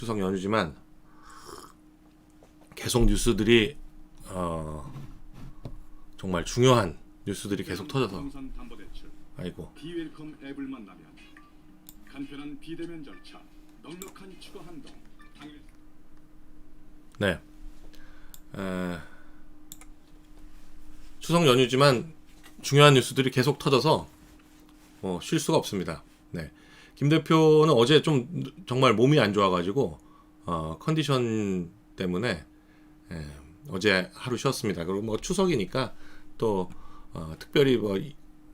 추석 연휴지만 계속 뉴스들이 정말 중요한 뉴스들이 계속 터져서 아이고 비웰컴 앱을 만나면 간편한 비대면 절차, 넉넉한 추가 한동. 네. 추석 연휴지만 중요한 뉴스들이 계속 터져서 쉴 수가 없습니다. 네. 김 대표는 어제 좀 정말 몸이 안 좋아가지고 컨디션 때문에 어제 하루 쉬었습니다. 그리고 뭐 추석이니까 또 특별히 뭐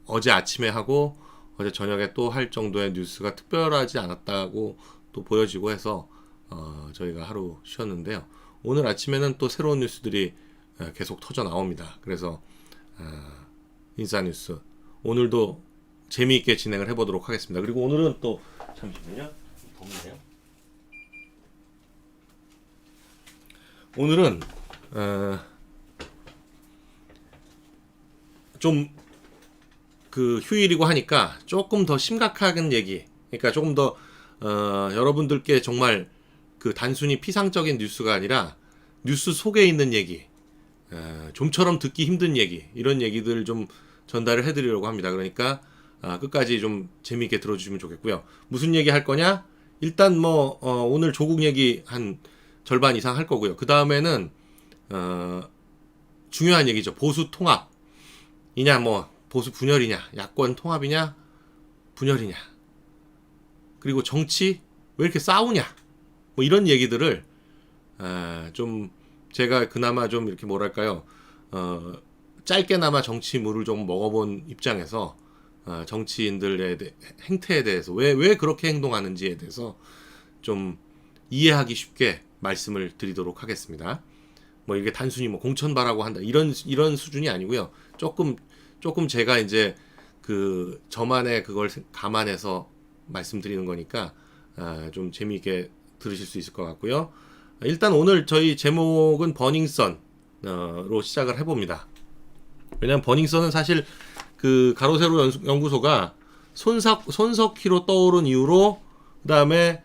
어제 아침에 하고 어제 저녁에 또 할 정도의 뉴스가 특별하지 않았다고 또 보여지고 해서 저희가 하루 쉬었는데요. 오늘 아침에는 또 새로운 뉴스들이 계속 터져 나옵니다. 그래서 인사뉴스 오늘도 재미있게 진행을 해보도록 하겠습니다. 그리고 오늘은 또 잠시만요. 덥네요. 오늘은 좀 그 휴일이고 하니까 조금 더 심각한 얘기, 그러니까 조금 더 여러분들께 정말 그 단순히 피상적인 뉴스가 아니라 뉴스 속에 있는 얘기, 좀처럼 듣기 힘든 얘기, 이런 얘기들 좀 전달을 해드리려고 합니다. 그러니까 끝까지 좀 재미있게 들어주시면 좋겠고요. 무슨 얘기 할 거냐? 일단 뭐 오늘 조국 얘기 한 절반 이상 할 거고요. 그 다음에는 중요한 얘기죠. 보수 통합이냐, 뭐 보수 분열이냐, 야권 통합이냐, 분열이냐, 그리고 정치 왜 이렇게 싸우냐, 뭐 이런 얘기들을 좀 제가 그나마 좀 이렇게 뭐랄까요, 짧게나마 정치물을 좀 먹어본 입장에서 정치인들의 행태에 대해서 왜 그렇게 행동하는지에 대해서 좀 이해하기 쉽게 말씀을 드리도록 하겠습니다. 뭐 이게 단순히 뭐 공천바라고 한다 이런 수준이 아니고요. 조금 제가 이제 그 저만의 그걸 감안해서 말씀드리는 거니까 좀 재미있게 들으실 수 있을 것 같고요. 일단 오늘 저희 제목은 버닝썬으로 시작을 해봅니다. 왜냐하면 버닝썬은 사실 그 가로세로 연구소가 손석희로 떠오른 이후로 그 다음에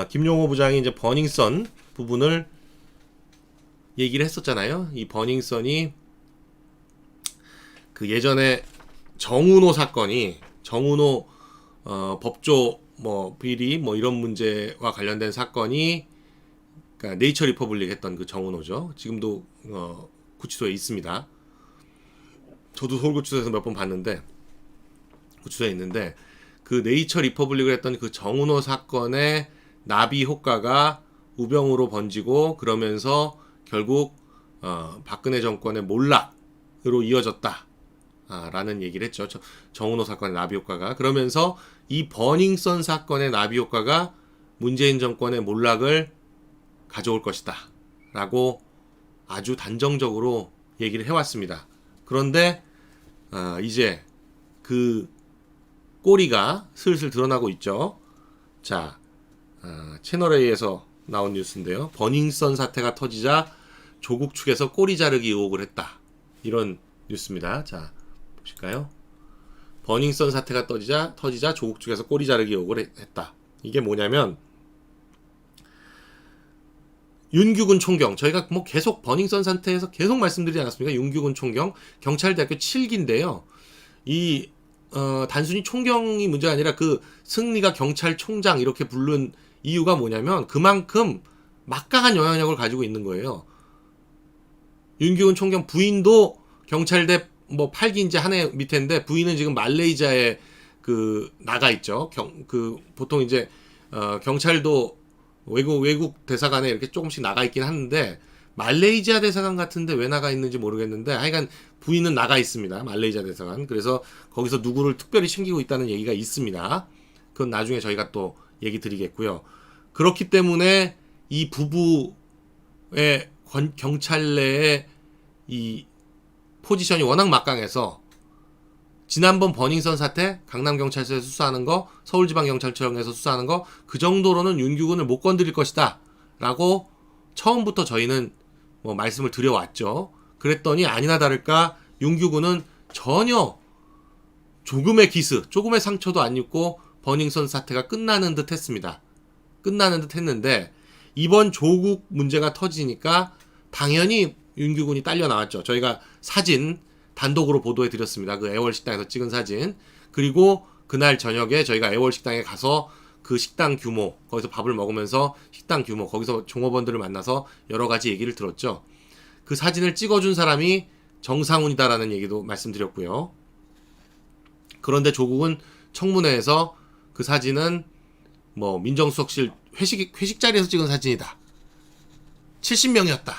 김용호 부장이 이제 버닝썬 부분을 얘기를 했었잖아요. 이 버닝썬이 그 예전에 정운호 사건이 정운호 법조 뭐 비리 뭐 이런 문제와 관련된 사건이 그러니까 네이처 리퍼블릭 했던 그 정운호죠. 지금도 구치소에 있습니다. 저도 서울구치소에서 몇 번 봤는데 구치소에 있는데 그 네이처 리퍼블릭을 했던 그 정운호 사건의 나비 효과가 우병우로 번지고 그러면서 결국 박근혜 정권의 몰락으로 이어졌다. 라는 얘기를 했죠. 정운호 사건의 나비 효과가. 그러면서 이 버닝썬 사건의 나비 효과가 문재인 정권의 몰락을 가져올 것이다. 라고 아주 단정적으로 얘기를 해왔습니다. 그런데 이제 그 꼬리가 슬슬 드러나고 있죠. 자, 채널A에서 나온 뉴스인데요. 버닝썬 사태가 터지자 조국 측에서 꼬리 자르기 의혹을 했다. 이런 뉴스입니다. 자, 보실까요? 버닝썬 사태가 터지자 조국 측에서 꼬리 자르기 의혹을 했다. 이게 뭐냐면 윤규근 총경, 저희가 뭐 계속 버닝썬 사태에서 계속 말씀드리지 않았습니까? 윤규근 총경, 경찰대학교 7기인데요. 이 단순히 총경이 문제가 아니라 그 승리가 경찰총장 이렇게 부른 이유가 뭐냐면 그만큼 막강한 영향력을 가지고 있는 거예요. 윤규근 총경 부인도 경찰대 뭐 8기인지 한 해 밑인데 부인은 지금 말레이시아에 그 나가 있죠. 그 보통 이제 경찰도 외국 대사관에 이렇게 조금씩 나가 있긴 하는데 말레이시아 대사관 같은데 왜 나가 있는지 모르겠는데 하여간 부인은 나가 있습니다. 말레이시아 대사관. 그래서 거기서 누구를 특별히 챙기고 있다는 얘기가 있습니다. 그건 나중에 저희가 또 얘기 드리겠고요. 그렇기 때문에 이 부부의 경찰 내의 이 포지션이 워낙 막강해서 지난번 버닝썬 사태, 강남경찰서에서 수사하는 거, 서울지방경찰청에서 수사하는 거, 그 정도로는 윤규근을 못 건드릴 것이다 라고 처음부터 저희는 뭐 말씀을 드려왔죠. 그랬더니 아니나 다를까 윤규근은 전혀 조금의 기스, 조금의 상처도 안 입고 버닝썬 사태가 끝나는 듯 했습니다. 끝나는 듯 했는데 이번 조국 문제가 터지니까 당연히 윤규군이 딸려 나왔죠. 저희가 사진 단독으로 보도해 드렸습니다. 그 애월 식당에서 찍은 사진. 그리고 그날 저녁에 저희가 애월 식당에 가서 그 식당 규모, 거기서 밥을 먹으면서 식당 규모, 거기서 종업원들을 만나서 여러 가지 얘기를 들었죠. 그 사진을 찍어준 사람이 정상훈이다라는 얘기도 말씀드렸고요. 그런데 조국은 청문회에서 그 사진은 뭐 민정수석실 회식 자리에서 찍은 사진이다. 70명이었다.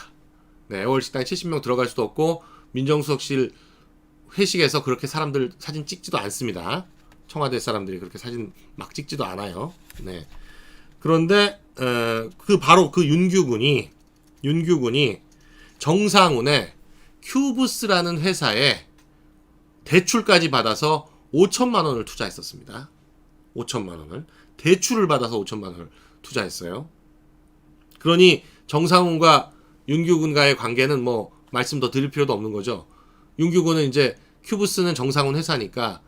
네, 애월 식당에 70명 들어갈 수도 없고 민정수석실 회식에서 그렇게 사람들 사진 찍지도 않습니다. 청와대 사람들이 그렇게 사진 막 찍지도 않아요. 네. 그런데 바로 그 윤규군이 정상훈의 큐브스라는 회사에 대출까지 받아서 5천만 원을 투자했었습니다. 5천만 원을 대출을 받아서 5천만 원을 투자했어요. 그러니 정상훈과 윤규군과의 관계는 뭐 말씀 더 드릴 필요도 없는 거죠. 윤규군은 이제 큐브스는 정상훈 회사니까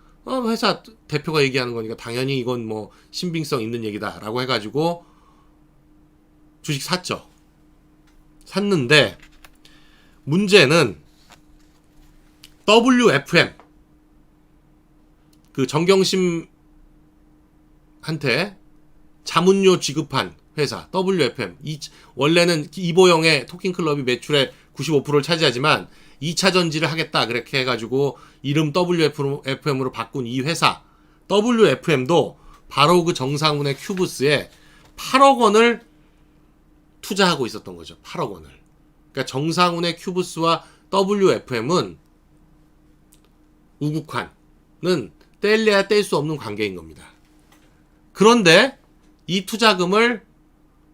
회사 대표가 얘기하는 거니까 당연히 이건 뭐 신빙성 있는 얘기다라고 해가지고 주식 샀죠. 샀는데 문제는 WFM 그 정경심한테 자문료 지급한 회사 WFM 원래는 이보영의 토킹클럽이 매출의 95%를 차지하지만 2차 전지를 하겠다 그렇게 해가지고 이름 WFM으로 바꾼 이 회사 WFM도 바로 그 정상훈의 큐브스에 8억 원을 투자하고 있었던 거죠. 8억 원을. 그러니까 정상훈의 큐브스와 WFM은 우국환은 뗄래야 뗄 수 없는 관계인 겁니다. 그런데 이 투자금을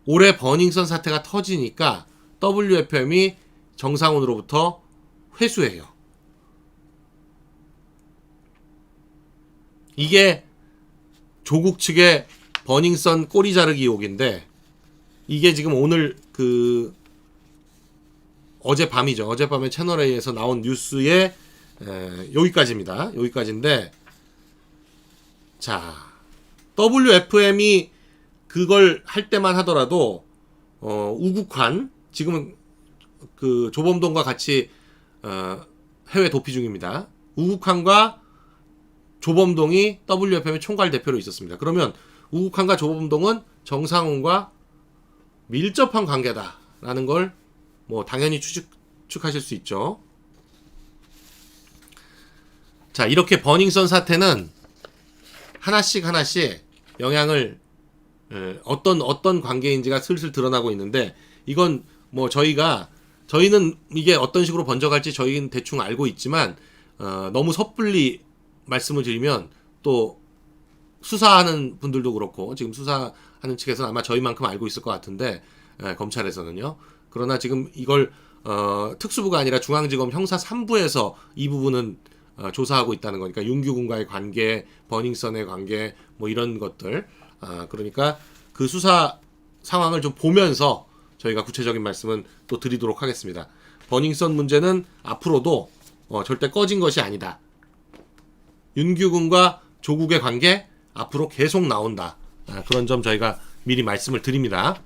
올해 버닝썬 사태가 터지니까 WFM이 정상훈으로부터 회수해요. 이게 조국 측의 버닝썬 꼬리 자르기 의혹인데 이게 지금 오늘 어젯밤이죠. 어젯밤에 채널A에서 나온 뉴스에 여기까지입니다. 여기까지인데 자 WFM이 그걸 할 때만 하더라도 우국환 지금은 그 조범동과 같이 해외 도피 중입니다. 우국환과 조범동이 WFM의 총괄 대표로 있었습니다. 그러면 우국환과 조범동은 정상훈과 밀접한 관계다라는 걸 뭐 당연히 추측하실 수 있죠. 자, 이렇게 버닝썬 사태는 하나씩 영향을 어떤 관계인지가 슬슬 드러나고 있는데 이건 뭐 저희는 이게 어떤 식으로 번져갈지 저희는 대충 알고 있지만 너무 섣불리 말씀을 드리면 또 수사하는 분들도 그렇고 지금 수사하는 측에서는 아마 저희만큼 알고 있을 것 같은데 검찰에서는요. 그러나 지금 이걸 특수부가 아니라 중앙지검 형사 3부에서 이 부분은 조사하고 있다는 거니까 윤규군과의 관계, 버닝썬의 관계 뭐 이런 것들 그러니까 그 수사 상황을 좀 보면서 저희가 구체적인 말씀은 또 드리도록 하겠습니다. 버닝썬 문제는 앞으로도 절대 꺼진 것이 아니다. 윤규군과 조국의 관계 앞으로 계속 나온다. 그런 점 저희가 미리 말씀을 드립니다.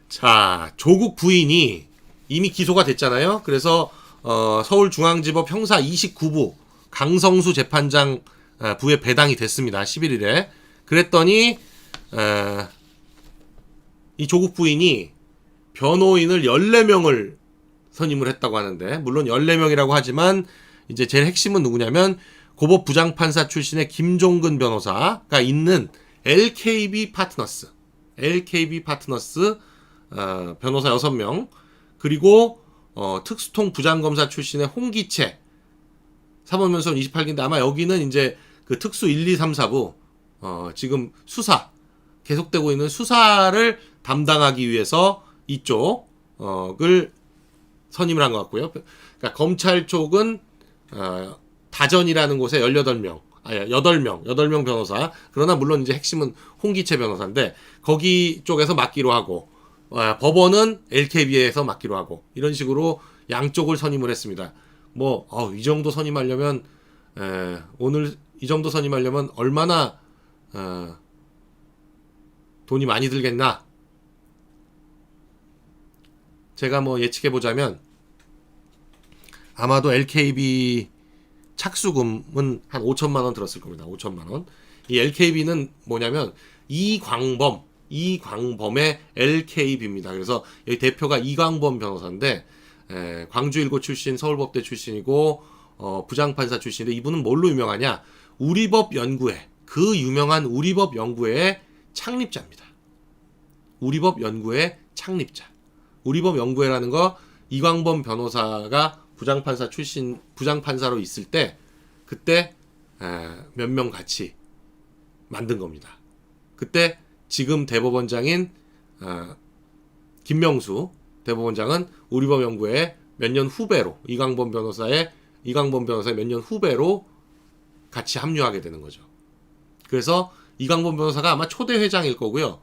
자, 조국 부인이 이미 기소가 됐잖아요. 그래서 서울중앙지법 형사 29부 강성수 재판장 부에 배당이 됐습니다. 11일에. 그랬더니 이 조국 부인이 변호인을 14명을 선임을 했다고 하는데 물론 14명이라고 하지만 이제 제일 핵심은 누구냐면 고법 부장판사 출신의 김종근 변호사가 있는 LKB 파트너스 변호사 6명 그리고 특수통 부장검사 출신의 홍기채 사법연수원 28기인데 아마 여기는 이제 그 특수 1, 2, 3, 4부 지금 수사 계속되고 있는 수사를 담당하기 위해서 이쪽을 선임을 한 것 같고요. 그러니까 검찰 쪽은 다전이라는 곳에 8명 변호사. 그러나 물론 이제 핵심은 홍기채 변호사인데 거기 쪽에서 맡기로 하고 법원은 LKB에서 맡기로 하고 이런 식으로 양쪽을 선임을 했습니다. 뭐 이 정도 선임하려면 오늘 이 정도 선임하려면 얼마나 돈이 많이 들겠나? 제가 뭐 예측해 보자면 아마도 LKB 착수금은 한 5천만 원 들었을 겁니다. 5천만 원. 이 LKB는 뭐냐면 이광범의 LKB입니다. 그래서 여기 대표가 이광범 변호사인데 광주 일고 출신, 서울법대 출신이고 부장판사 출신인데 이분은 뭘로 유명하냐? 우리법 연구회, 그 유명한 우리법 연구회의 창립자입니다. 우리법 연구회 창립자. 우리법 연구회라는 거 이광범 변호사가 부장판사로 있을 때 그때 몇 명 같이 만든 겁니다. 그때 지금 대법원장인 김명수 대법원장은 우리법 연구회 몇 년 후배로 이광범 변호사의 몇 년 후배로 같이 합류하게 되는 거죠. 그래서 이광범 변호사가 아마 초대 회장일 거고요.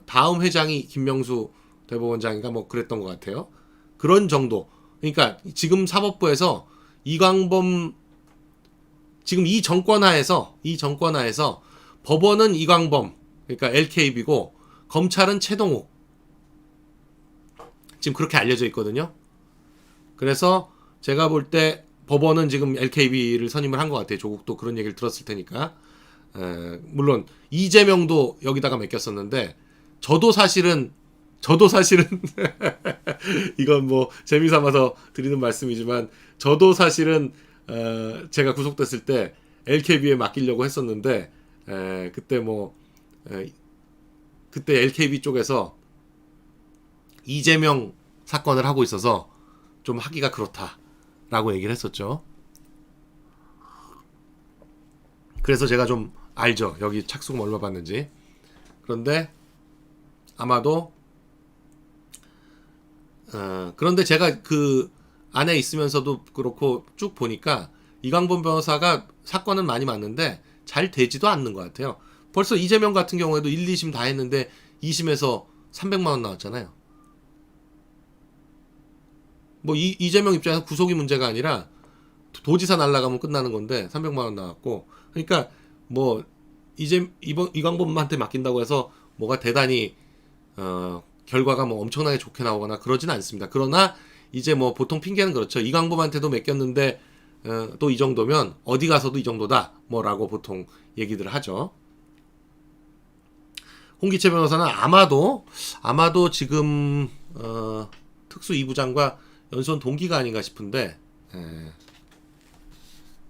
다음 회장이 김명수 대법원장인가 뭐 그랬던 것 같아요. 그런 정도. 그러니까 지금 사법부에서 이광범 지금 이 정권하에서 법원은 이광범 그러니까 LKB고 검찰은 최동욱 지금 그렇게 알려져 있거든요. 그래서 제가 볼 때 법원은 지금 LKB를 선임을 한 것 같아요. 조국도 그런 얘기를 들었을 테니까. 물론 이재명도 여기다가 맡겼었는데 저도 사실은 이건 뭐 재미삼아서 드리는 말씀이지만 저도 사실은 제가 구속됐을 때 LKB에 맡기려고 했었는데 그때 LKB 쪽에서 이재명 사건을 하고 있어서 좀 하기가 그렇다라고 얘기를 했었죠. 그래서 제가 좀 알죠. 여기 착수금 얼마 받는지. 그런데 아마도 그런데 제가 그 안에 있으면서도 그렇고 쭉 보니까 이광범 변호사가 사건은 많이 맞는데 잘 되지도 않는 것 같아요. 벌써 이재명 같은 경우에도 1, 2심 다 했는데 2심에서 300만 원 나왔잖아요. 뭐 이재명 입장에서 구속이 문제가 아니라 도지사 날라가면 끝나는 건데 300만 원 나왔고 그러니까 뭐 이광범한테 맡긴다고 해서 뭐가 대단히 결과가 뭐 엄청나게 좋게 나오거나 그러진 않습니다. 그러나 이제 뭐 보통 핑계는 그렇죠. 이광범한테도 맡겼는데 또 이 정도면 어디 가서도 이 정도다 뭐라고 보통 얘기들을 하죠. 홍기채 변호사는 아마도 지금 특수 2부장과 연수원 동기가 아닌가 싶은데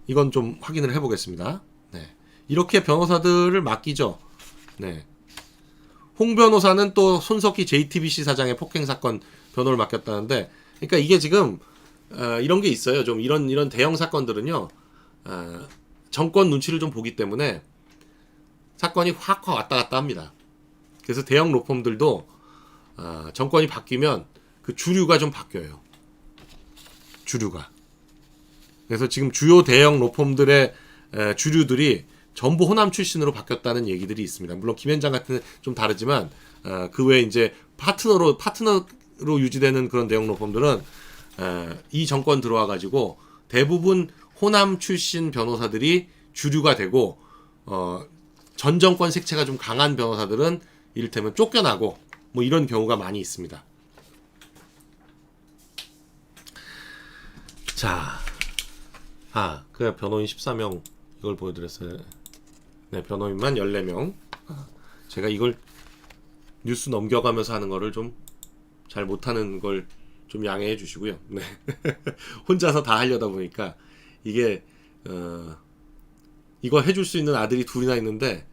이건 좀 확인을 해보겠습니다. 네. 이렇게 변호사들을 맡기죠. 네. 홍 변호사는 또 손석희 JTBC 사장의 폭행 사건 변호를 맡겼다는데, 그러니까 이게 지금 이런 게 있어요. 좀 이런 대형 사건들은요, 정권 눈치를 좀 보기 때문에 사건이 확 왔다 갔다 합니다. 그래서 대형 로펌들도 정권이 바뀌면 그 주류가 좀 바뀌어요. 주류가. 그래서 지금 주요 대형 로펌들의 주류들이 전부 호남 출신으로 바뀌었다는 얘기들이 있습니다. 물론 김현장 같은 좀 다르지만 그 외에 이제 파트너로 유지되는 그런 대형 로펌들은 이 정권 들어와 가지고 대부분 호남 출신 변호사들이 주류가 되고 전 정권 색채가 좀 강한 변호사들은 이를테면 쫓겨나고 뭐 이런 경우가 많이 있습니다. 자, 그 변호인 14명 이걸 보여드렸어요. 네, 변호인만 14명. 제가 이걸 뉴스 넘겨가면서 하는 거를 좀 잘 못하는 걸 좀 양해해 주시고요. 네. 혼자서 다 하려다 보니까 이게 이거 해줄 수 있는 아들이 둘이나 있는데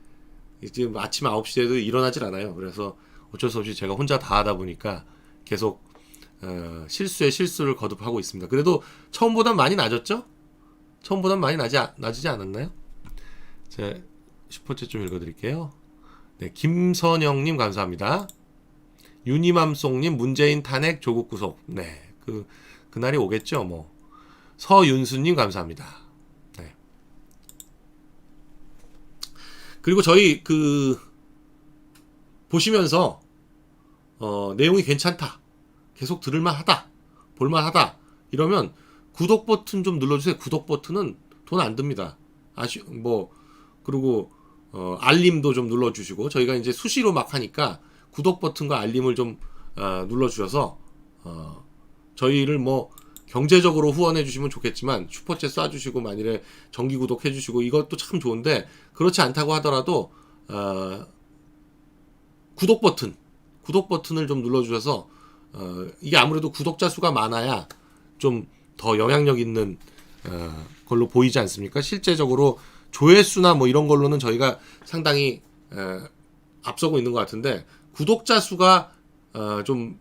지금 아침 9시에도 일어나질 않아요. 그래서 어쩔 수 없이 제가 혼자 다 하다 보니까 계속 실수에 실수를 거듭하고 있습니다. 그래도 처음보단 많이 낮았죠? 처음보단 많이 낮지 않았나요? 제가 슈퍼챗 좀 읽어드릴게요. 네, 김선영님 감사합니다. 유니맘송님 문재인 탄핵 조국 구속. 네, 그날이 오겠죠. 뭐 서윤수님 감사합니다. 네. 그리고 저희 보시면서 내용이 괜찮다, 계속 들을만하다, 볼만하다 이러면 구독 버튼 좀 눌러주세요. 구독 버튼은 돈 안 듭니다. 그리고 알림도 좀 눌러주시고, 저희가 이제 수시로 막 하니까 구독 버튼과 알림을 좀 눌러주셔서 저희를 뭐 경제적으로 후원해 주시면 좋겠지만 슈퍼챗 쏴주시고 만일에 정기 구독해 주시고 이것도 참 좋은데, 그렇지 않다고 하더라도 구독 버튼을 좀 눌러주셔서 이게 아무래도 구독자 수가 많아야 좀 더 영향력 있는 걸로 보이지 않습니까? 실제적으로 조회수나 뭐 이런 걸로는 저희가 상당히 앞서고 있는 것 같은데, 구독자 수가 좀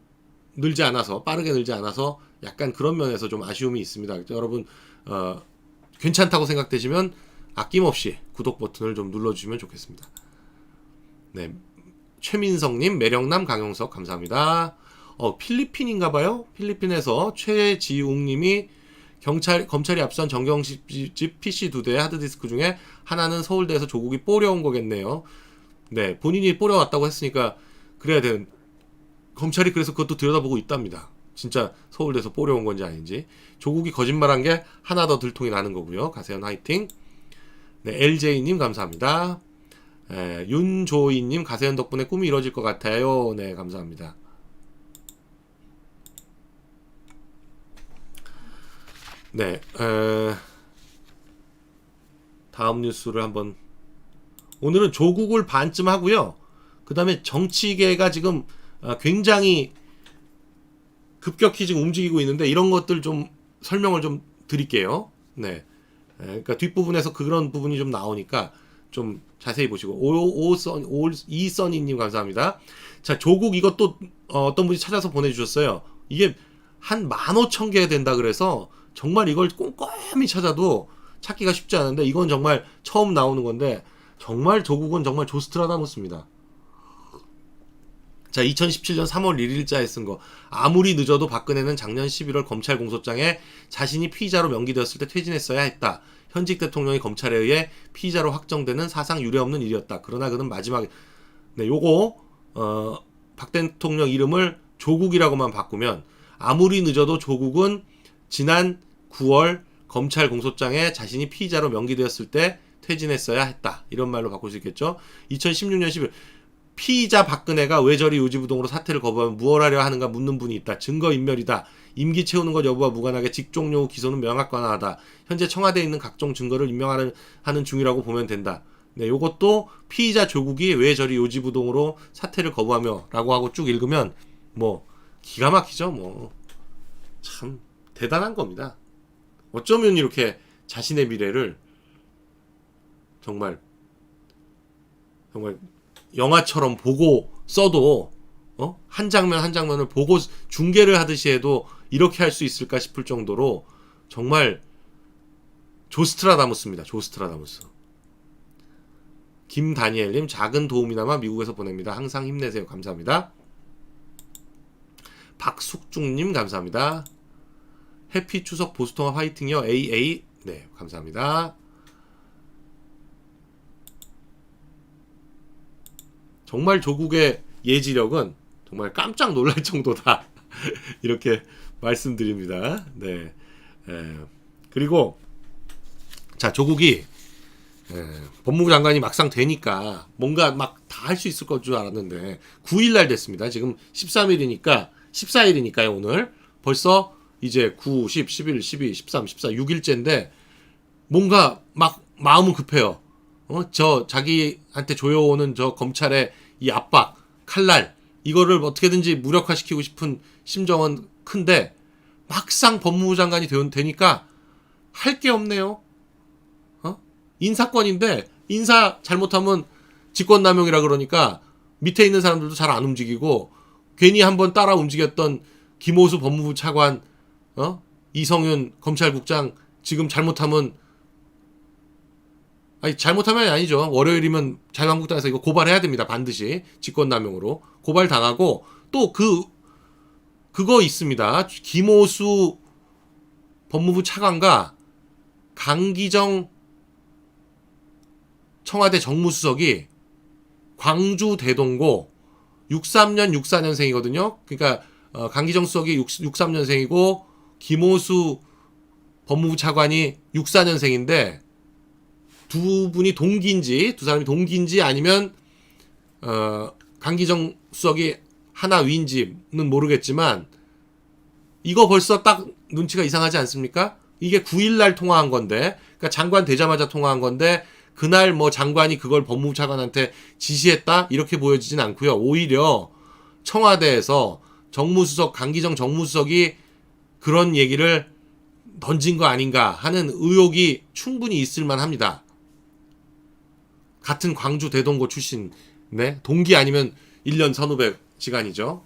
늘지 않아서, 빠르게 늘지 않아서 약간 그런 면에서 좀 아쉬움이 있습니다. 여러분 괜찮다고 생각되시면 아낌없이 구독 버튼을 좀 눌러주시면 좋겠습니다. 네, 최민성님, 매력남 강용석 감사합니다. 필리핀인가봐요. 필리핀에서 최지웅님이 검찰이 앞선 정경집 PC 2대 하드디스크 중에 하나는 서울대에서 조국이 뽀려온 거겠네요. 네, 본인이 뽀려왔다고 했으니까 그래야 되는, 검찰이 그래서 그것도 들여다보고 있답니다. 진짜 서울대에서 뽀려온 건지 아닌지. 조국이 거짓말한 게 하나 더 들통이 나는 거고요. 가세현 화이팅. 네, LJ님 감사합니다. 윤조이님, 가세현 덕분에 꿈이 이루어질 것 같아요. 네, 감사합니다. 네, 다음 뉴스를 한번, 오늘은 조국을 반쯤 하고요. 그 다음에 정치계가 지금 굉장히 급격히 지금 움직이고 있는데, 이런 것들 좀 설명을 좀 드릴게요. 네, 그러니까 뒷부분에서 그런 부분이 좀 나오니까 좀 자세히 보시고. 이써니님 감사합니다. 자, 조국 이것도 어떤 분이 찾아서 보내주셨어요. 이게 한 15,000개 된다 그래서 정말 이걸 꼼꼼히 찾아도 찾기가 쉽지 않은데, 이건 정말 처음 나오는 건데, 정말 조국은 정말 조스트라다무스입니다. 자, 2017년 3월 1일자에 쓴 거. 아무리 늦어도 박근혜는 작년 11월 검찰 공소장에 자신이 피의자로 명기되었을 때 퇴진했어야 했다. 현직 대통령이 검찰에 의해 피의자로 확정되는 사상 유례없는 일이었다. 그러나 그는 마지막에, 네, 요거 박 대통령 이름을 조국이라고만 바꾸면, 아무리 늦어도 조국은 지난 9월 검찰 공소장에 자신이 피의자로 명기되었을 때 퇴진했어야 했다. 이런 말로 바꿀 수 있겠죠. 2016년 10일 피의자 박근혜가 왜 저리 요지부동으로 사퇴를 거부하면 무엇 하려 하는가 묻는 분이 있다. 증거인멸이다. 임기 채우는 것 여부와 무관하게 직종용 후 기소는 명확관화하다. 현재 청와대에 있는 각종 증거를 인멸하는 중이라고 보면 된다. 네, 요것도 피의자 조국이 왜 저리 요지부동으로 사퇴를 거부하며 라고 하고 쭉 읽으면 뭐 기가 막히죠. 뭐 참 대단한 겁니다. 어쩌면 이렇게 자신의 미래를 정말 영화처럼 보고 써도, 한 장면 한 장면을 보고 중계를 하듯이 해도 이렇게 할 수 있을까 싶을 정도로 정말 조스트라다무스입니다. 조스트라다무스. 김다니엘님, 작은 도움이나마 미국에서 보냅니다. 항상 힘내세요. 감사합니다. 박숙중님 감사합니다. 해피 추석 보수통합 화이팅요. AA, 네, 감사합니다. 정말 조국의 예지력은 정말 깜짝 놀랄 정도다. 이렇게 말씀드립니다. 네. 그리고 자, 조국이 법무부 장관이 막상 되니까 뭔가 막 다 할 수 있을 것 줄 알았는데 9일날 됐습니다. 지금 13일이니까 14일이니까요. 오늘 벌써 이제 9, 10, 11, 12, 13, 14, 6일째인데 뭔가 막 마음은 급해요. 저 자기한테 조여오는 저 검찰의 이 압박, 칼날, 이거를 어떻게든지 무력화시키고 싶은 심정은 큰데, 막상 법무부 장관이 되니까 할 게 없네요. 인사권인데 인사 잘못하면 직권남용이라 그러니까 밑에 있는 사람들도 잘 안 움직이고, 괜히 한번 따라 움직였던 김호수 법무부 차관, 이성윤 검찰국장 지금 잘못하면, 잘못하면 아니죠. 월요일이면 자유한국당에서 이거 고발해야 됩니다. 반드시 직권남용으로 고발 당하고, 또 그거 있습니다. 김호수 법무부 차관과 강기정 청와대 정무수석이 광주 대동고 63년 64년생이거든요. 그러니까 강기정 수석이 63년생이고 김호수 법무부 차관이 64년생인데 두 분이 동기인지, 두 사람이 동기인지 아니면 강기정 수석이 하나 위인지는 모르겠지만 이거 벌써 딱 눈치가 이상하지 않습니까? 이게 9일날 통화한 건데, 그러니까 장관 되자마자 통화한 건데 그날 뭐 장관이 그걸 법무부 차관한테 지시했다 이렇게 보여지진 않고요. 오히려 청와대에서 정무수석 강기정 정무수석이 그런 얘기를 던진 거 아닌가 하는 의혹이 충분히 있을 만합니다. 같은 광주 대동고 출신, 네, 동기 아니면 1년 선후배 시간이죠.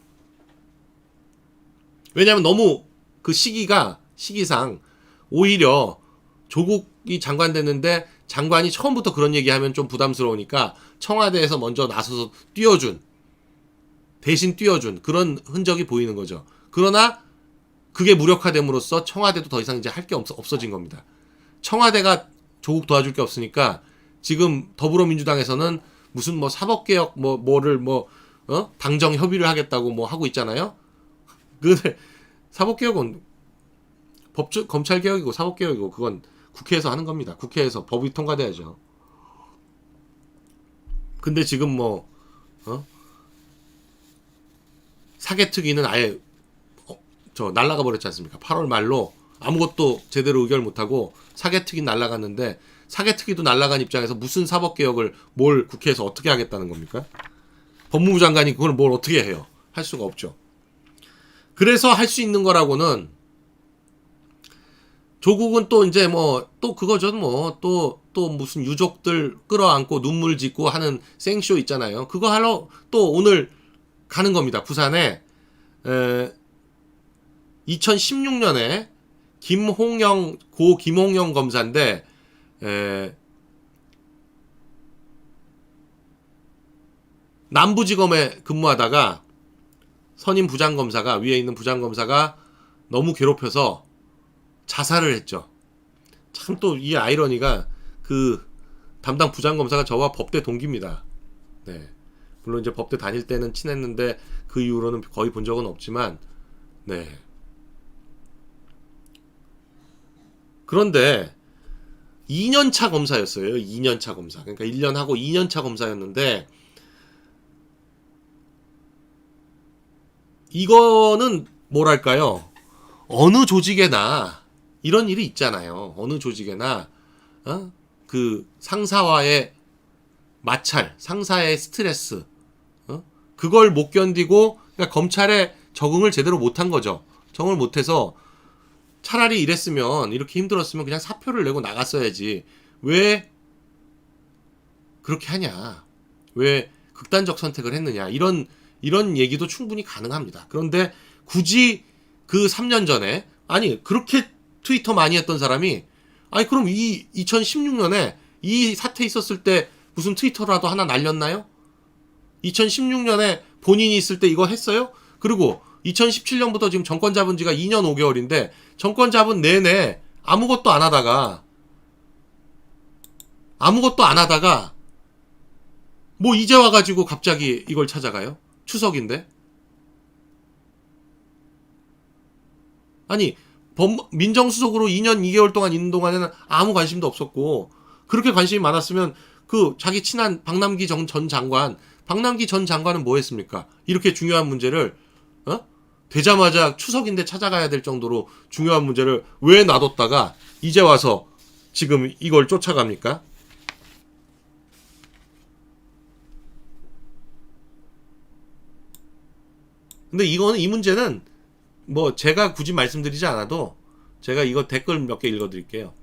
왜냐하면 너무 그 시기상 오히려 조국이 장관 됐는데 장관이 처음부터 그런 얘기하면 좀 부담스러우니까 청와대에서 먼저 나서서 대신 띄워준 그런 흔적이 보이는 거죠. 그러나 그게 무력화됨으로써 청와대도 더 이상 이제 할 게 없어진 겁니다. 청와대가 조국 도와줄 게 없으니까 지금 더불어민주당에서는 무슨 뭐 사법개혁 당정 협의를 하겠다고 뭐 하고 있잖아요. 근데 사법개혁은 검찰개혁이고 사법개혁이고 그건 국회에서 하는 겁니다. 국회에서 법이 통과돼야죠. 근데 지금 사개특위는 아예 날라가 버렸지 않습니까? 8월 말로 아무것도 제대로 의결 못하고 사개특위 날라갔는데 사개특위도 날라간 입장에서 무슨 사법개혁을 뭘 국회에서 어떻게 하겠다는 겁니까? 법무부 장관이 그걸 뭘 어떻게 해요? 할 수가 없죠. 그래서 할 수 있는 거라고는 조국은 또 이제 또 그거죠. 또 무슨 유족들 끌어안고 눈물 짓고 하는 생쇼 있잖아요. 그거 하러 또 오늘 가는 겁니다. 부산에 2016년에 고 김홍영 검사인데 남부지검에 근무하다가 선임 부장검사가 위에 있는 부장검사가 너무 괴롭혀서 자살을 했죠. 참 또 이 아이러니가 그 담당 부장검사가 저와 법대 동기입니다. 네. 물론 이제 법대 다닐 때는 친했는데 그 이후로는 거의 본 적은 없지만 네. 그런데 2년차 검사였어요. 2년차 검사. 그러니까 1년 하고 2년차 검사였는데 이거는 뭐랄까요? 어느 조직에나 이런 일이 있잖아요. 어느 조직에나 그 상사와의 마찰, 상사의 스트레스, 그걸 못 견디고 그러니까 검찰에 적응을 제대로 못한 거죠. 적응을 못해서 차라리 이랬으면 이렇게 힘들었으면 그냥 사표를 내고 나갔어야지. 왜 그렇게 하냐? 왜 극단적 선택을 했느냐? 이런 얘기도 충분히 가능합니다. 그런데 굳이 그 3년 전에 그렇게 트위터 많이 했던 사람이 그럼 2016년에 이 사태 있었을 때 무슨 트위터라도 하나 날렸나요? 2016년에 본인이 있을 때 이거 했어요? 그리고 2017년부터 지금 정권 잡은 지가 2년 5개월인데 정권 잡은 내내 아무것도 안 하다가 뭐 이제 와가지고 갑자기 이걸 찾아가요? 추석인데? 민정수석으로 2년 2개월 동안 있는 동안에는 아무 관심도 없었고 그렇게 관심이 많았으면 그 자기 친한 박남기 전 장관은 뭐 했습니까? 이렇게 중요한 문제를 되자마자 추석인데 찾아가야 될 정도로 중요한 문제를 왜 놔뒀다가 이제 와서 지금 이걸 쫓아갑니까? 근데 이 문제는 제가 굳이 말씀드리지 않아도 제가 이거 댓글 몇 개 읽어드릴게요.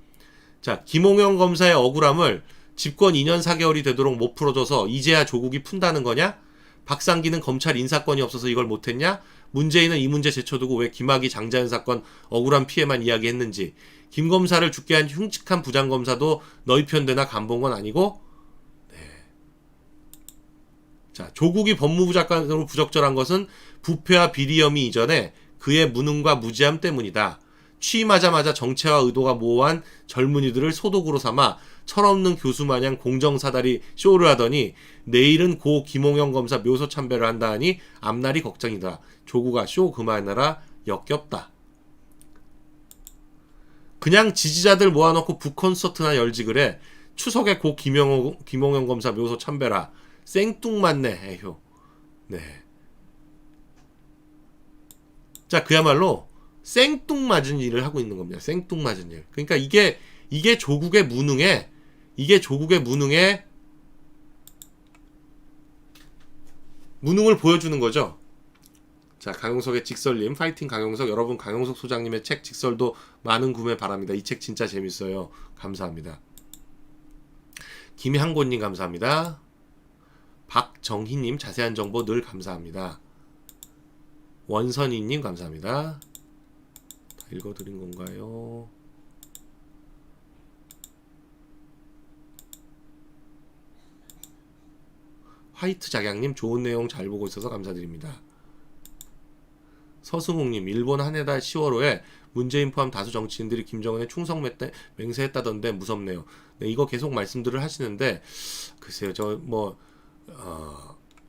자, 김홍영 검사의 억울함을 집권 2년 4개월이 되도록 못 풀어줘서 이제야 조국이 푼다는 거냐? 박상기는 검찰 인사권이 없어서 이걸 못했냐? 문재인은 이 문제 제쳐두고 왜 김학의 장자연 사건 억울한 피해만 이야기했는지, 김 검사를 죽게 한 흉측한 부장검사도 너희 편 되나 간본 아니고? 네. 자, 조국이 법무부 장관으로 부적절한 것은 부패와 비리 혐의 이전에 그의 무능과 무지함 때문이다. 취임하자마자 정체와 의도가 모호한 젊은이들을 소독으로 삼아 철없는 교수 마냥 공정사다리 쇼를 하더니 내일은 고 김홍영 검사 묘소 참배를 한다 하니 앞날이 걱정이다. 조국아 쇼 그만해라. 역겹다. 그냥 지지자들 모아놓고 북콘서트나 열지 그래. 추석에 고 김용현 검사 묘소 참배라. 생뚱맞네 에효. 네. 자, 그야말로 생뚱맞은 일을 하고 있는 겁니다. 생뚱맞은 일. 그러니까 이게 조국의 무능에 무능을 보여주는 거죠. 자, 강용석의 직설님 파이팅 강용석. 여러분 강용석 소장님의 책 직설도 많은 구매 바랍니다. 이 책 진짜 재밌어요. 감사합니다. 김향곤님 감사합니다. 박정희님 자세한 정보 늘 감사합니다. 원선희님 감사합니다. 다 읽어드린 건가요? 화이트 작양님 좋은 내용 잘 보고 있어서 감사드립니다. 서승욱님 일본 하네다 10월호에 문재인 포함 다수 정치인들이 김정은의 충성 맹세했다던데 무섭네요. 네, 이거 계속 말씀들을 하시는데 글쎄요,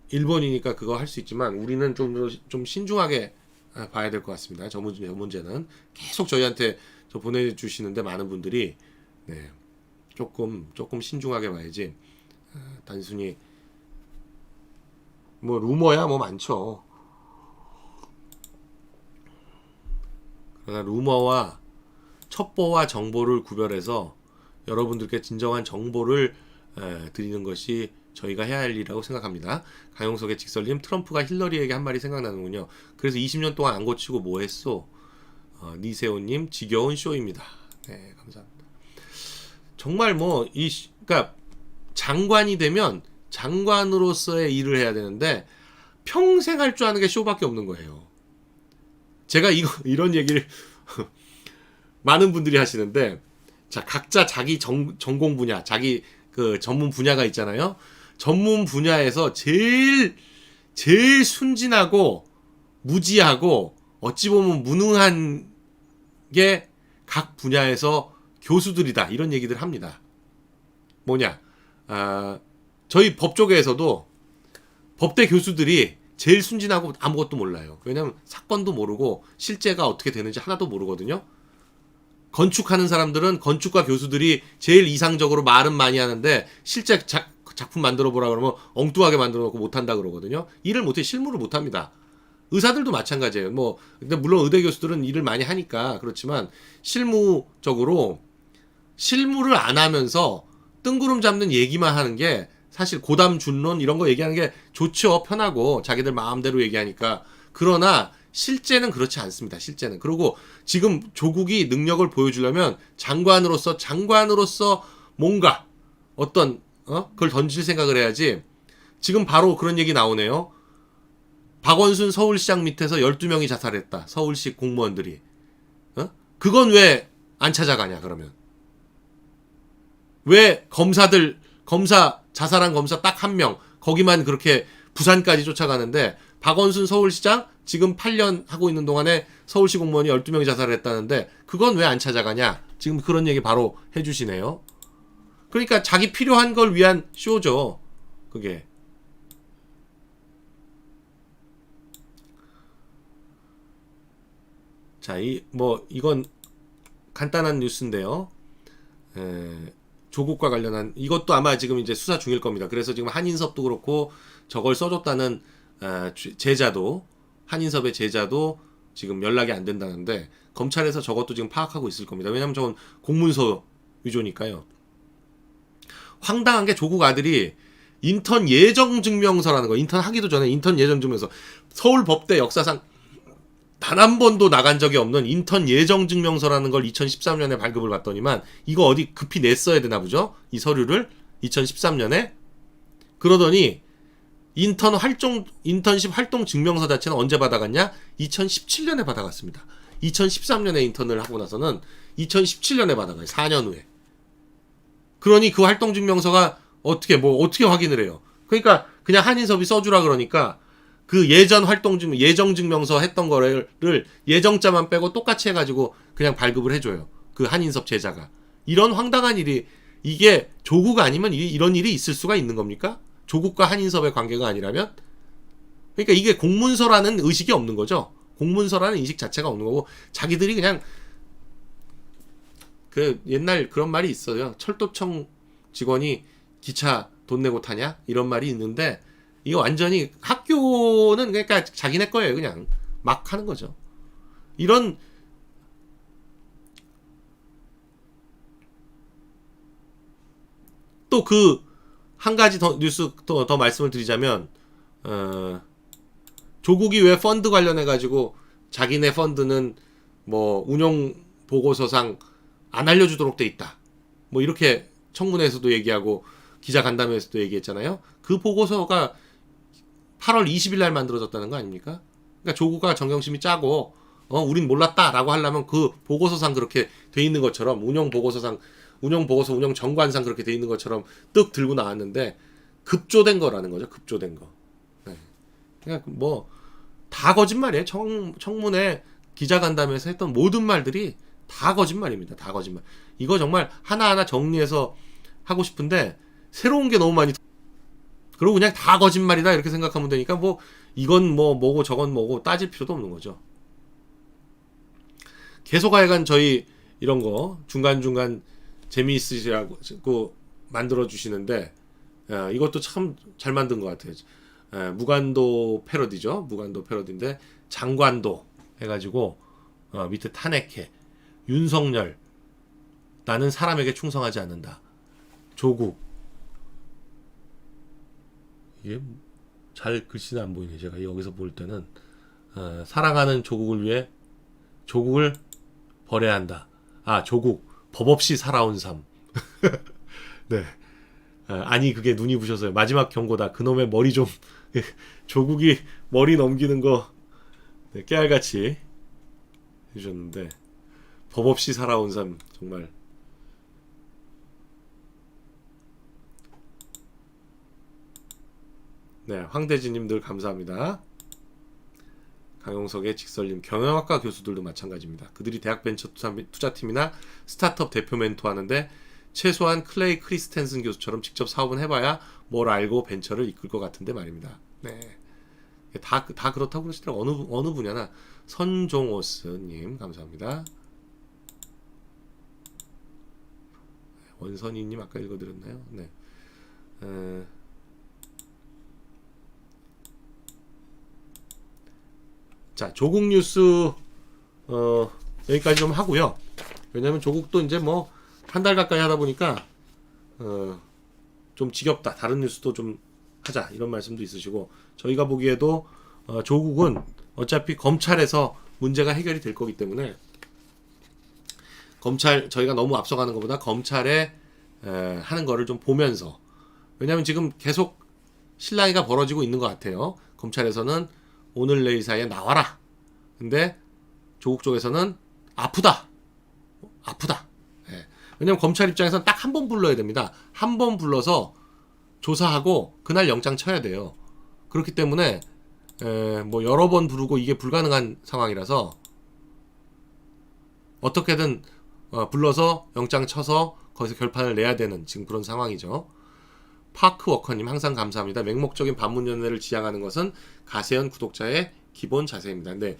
일본이니까 그거 할 수 있지만 우리는 좀 신중하게 봐야 될 것 같습니다. 저 문제는 계속 저희한테 보내주시는데 많은 분들이 네, 조금 신중하게 봐야지. 단순히 뭐 루머야 뭐 많죠. 그러나 루머와 첩보와 정보를 구별해서 여러분들께 진정한 정보를 드리는 것이 저희가 해야 할 일이라고 생각합니다. 강용석의 직설님 트럼프가 힐러리에게 한 말이 생각나는군요. 그래서 20년 동안 안 고치고 뭐 했어? 니세호님 지겨운 쇼입니다. 네, 감사합니다. 정말 그러니까 장관이 되면 장관으로서의 일을 해야 되는데 평생 할 줄 아는 게 쇼밖에 없는 거예요. 제가 이런 얘기를 많은 분들이 하시는데, 자, 각자 자기 전공 분야, 자기 그 전문 분야가 있잖아요. 전문 분야에서 제일 순진하고 무지하고 어찌 보면 무능한 게 각 분야에서 교수들이다. 이런 얘기들 합니다. 뭐냐? 저희 법조계에서도 법대 교수들이 제일 순진하고 아무것도 몰라요. 왜냐면 사건도 모르고 실제가 어떻게 되는지 하나도 모르거든요. 건축하는 사람들은 건축가 교수들이 제일 이상적으로 말은 많이 하는데 실제 작품 만들어 보라 그러면 엉뚱하게 만들어 놓고 못한다 그러거든요. 일을 못해, 실무를 못합니다. 의사들도 마찬가지예요. 근데 물론 의대 교수들은 일을 많이 하니까 그렇지만 실무적으로 실무를 안 하면서 뜬구름 잡는 얘기만 하는 게 사실 고담 준론 이런 거 얘기하는 게 좋죠. 편하고 자기들 마음대로 얘기하니까. 그러나 실제는 그렇지 않습니다. 실제는. 그리고 지금 조국이 능력을 보여주려면 장관으로서 뭔가 어떤 그걸 던질 생각을 해야지. 지금 바로 그런 얘기 나오네요. 박원순 서울시장 밑에서 12명이 자살했다. 서울시 공무원들이. 그건 왜 안 찾아가냐 그러면. 왜 자살한 검사 딱 한 명, 거기만 그렇게 부산까지 쫓아가는데, 박원순 서울시장 지금 8년 하고 있는 동안에 서울시 공무원이 12명이 자살을 했다는데, 그건 왜 안 찾아가냐? 지금 그런 얘기 바로 해주시네요. 그러니까 자기 필요한 걸 위한 쇼죠. 그게. 자, 이건 간단한 뉴스인데요. 조국과 관련한 이것도 아마 지금 이제 수사 중일 겁니다. 그래서 지금 한인섭도 그렇고 저걸 써줬다는 제자도, 한인섭의 제자도 지금 연락이 안 된다는데 검찰에서 저것도 지금 파악하고 있을 겁니다. 왜냐하면 저건 공문서 위조니까요. 황당한 게 조국 아들이 인턴 예정증명서라는 거, 인턴 하기도 전에 인턴 예정증명서, 서울법대 역사상 단 한 번도 나간 적이 없는 인턴 예정증명서라는 걸 2013년에 발급을 받더니만 이거 어디 급히 냈어야 되나 보죠? 이 서류를 2013년에. 그러더니 인턴십 활동 증명서 자체는 언제 받아갔냐? 2017년에 받아갔습니다. 2013년에 인턴을 하고 나서는 2017년에 받아가요. 4년 후에. 그러니 그 활동 증명서가 어떻게 확인을 해요? 그러니까 그냥 한인섭이 써주라 그러니까 그 예전 예정 증명서 했던 거를 예정자만 빼고 똑같이 해가지고 그냥 발급을 해줘요. 그 한인섭 제자가. 이런 황당한 일이, 이게 조국 아니면 이런 일이 있을 수가 있는 겁니까? 조국과 한인섭의 관계가 아니라면? 그러니까 이게 공문서라는 의식이 없는 거죠. 공문서라는 인식 자체가 없는 거고, 자기들이 그냥 옛날 그런 말이 있어요. 철도청 직원이 기차 돈 내고 타냐? 이런 말이 있는데 이거 완전히 학교는 그러니까 자기네 거예요. 그냥 막 하는 거죠. 이런 또 그 한 가지 더 뉴스 더 말씀을 드리자면 조국이 왜 펀드 관련해 가지고 자기네 펀드는 뭐 운용 보고서상 안 알려주도록 돼 있다. 뭐 이렇게 청문회에서도 얘기하고 기자 간담회에서도 얘기했잖아요. 그 보고서가 8월 20일 날 만들어졌다는 거 아닙니까? 그러니까 조국과 정경심이 짜고 우린 몰랐다라고 하려면 그 보고서상 그렇게 돼 있는 것처럼 운용 보고서 운영 정관상 그렇게 돼 있는 것처럼 뜩 들고 나왔는데 급조된 거라는 거죠. 급조된 거. 네. 그러니까 뭐 다 거짓말이에요. 청문회 기자간담회에서 했던 모든 말들이 다 거짓말입니다. 다 거짓말. 이거 정말 하나하나 정리해서 하고 싶은데 새로운 게 너무 많이 그리고 그냥 다 거짓말이다 이렇게 생각하면 되니까 뭐 이건 뭐고 저건 뭐고 따질 필요도 없는 거죠. 계속 하여간 저희 이런 거 중간중간 재미있으시라고 만들어 주시는데 이것도 참 잘 만든 것 같아요. 무관도 패러디죠. 무관도 패러디인데 장관도 해가지고 밑에 탄핵해 윤석열 나는 사람에게 충성하지 않는다. 조국 이게 잘 글씨는 안 보이네. 제가 여기서 볼 때는 사랑하는 조국을 위해 조국을 버려야 한다. 조국 법 없이 살아온 삶. 네. 아니 그게 눈이 부셔서요. 마지막 경고다. 그놈의 머리 좀 조국이 머리 넘기는 거 깨알같이 해주셨는데 법 없이 살아온 삶 정말 네 황대진님들 감사합니다. 강용석의 직설님 경영학과 교수들도 마찬가지입니다. 그들이 대학 벤처 투자팀이나 스타트업 대표 멘토하는데 최소한 클레이 크리스텐슨 교수처럼 직접 사업은 해봐야 뭘 알고 벤처를 이끌 것 같은데 말입니다. 네, 다 그렇다고 그러시더라고요. 어느 분야나. 선종오스님 감사합니다. 원선이님 아까 읽어드렸나요? 네. 자 조국 뉴스 여기까지 좀 하고요. 왜냐면 조국도 이제 뭐 한 달 가까이 하다 보니까 좀 지겹다. 다른 뉴스도 좀 하자 이런 말씀도 있으시고 저희가 보기에도 조국은 어차피 검찰에서 문제가 해결이 될 거기 때문에 검찰 저희가 너무 앞서가는 것보다 검찰에 하는 거를 좀 보면서 왜냐하면 지금 계속 실랑이가 벌어지고 있는 것 같아요. 검찰에서는 오늘 내일 사이에 나와라. 근데 조국 쪽에서는 아프다. 예. 왜냐면 검찰 입장에서는 딱 한 번 불러야 됩니다. 한 번 불러서 조사하고 그날 영장 쳐야 돼요. 그렇기 때문에 뭐 여러 번 부르고 이게 불가능한 상황이라서 어떻게든 불러서 영장 쳐서 거기서 결판을 내야 되는 지금 그런 상황이죠. 파크워커님 항상 감사합니다. 맹목적인 반문연애를 지향하는 것은 가세현 구독자의 기본 자세입니다. 근데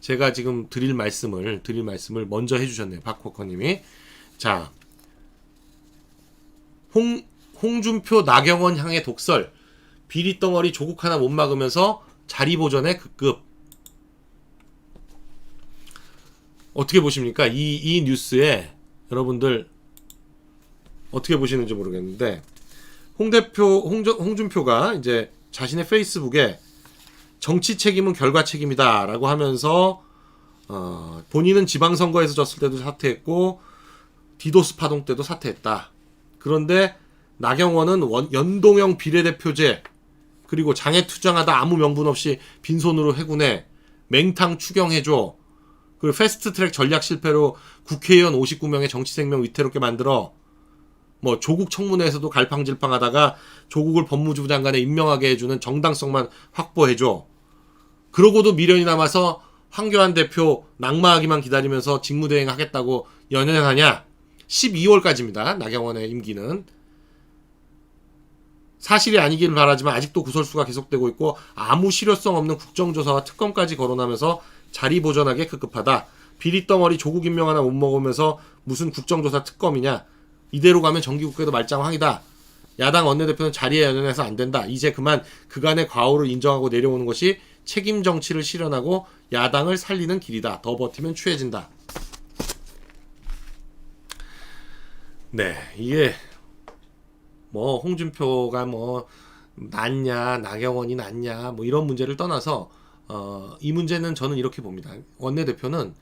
제가 지금 드릴 말씀을 먼저 해주셨네요. 파크워커님이. 자, 홍준표 나경원 향의 독설 비리덩어리 조국 하나 못 막으면서 자리 보전에 급급. 어떻게 보십니까? 이 뉴스에 여러분들 어떻게 보시는지 모르겠는데 홍준표가 이제 자신의 페이스북에 정치 책임은 결과 책임이다라고 하면서 본인은 지방선거에서 졌을 때도 사퇴했고 디도스 파동 때도 사퇴했다. 그런데 나경원은 연동형 비례대표제 그리고 장애 투쟁하다 아무 명분 없이 빈손으로 해군해 맹탕 추경해줘. 그리고 패스트트랙 전략 실패로 국회의원 59명의 정치 생명 위태롭게 만들어 뭐 조국 청문회에서도 갈팡질팡하다가 조국을 법무부 장관에 임명하게 해주는 정당성만 확보해줘. 그러고도 미련이 남아서 황교안 대표 낙마하기만 기다리면서 직무대행 하겠다고 연연하냐. 12월까지입니다. 나경원의 임기는. 사실이 아니기를 바라지만 아직도 구설수가 계속되고 있고 아무 실효성 없는 국정조사와 특검까지 거론하면서 자리 보전하게 급급하다. 비리덩어리 조국 임명 하나 못 먹으면서 무슨 국정조사 특검이냐. 이대로 가면 정기국회도 말짱황이다. 야당 원내대표는 자리에 연연해서 안 된다. 이제 그만 그간의 과오를 인정하고 내려오는 것이 책임 정치를 실현하고 야당을 살리는 길이다. 더 버티면 추해진다. 네, 이게 뭐 홍준표가 뭐 낫냐, 나경원이 낫냐, 뭐 이런 문제를 떠나서 이 문제는 저는 이렇게 봅니다. 원내대표는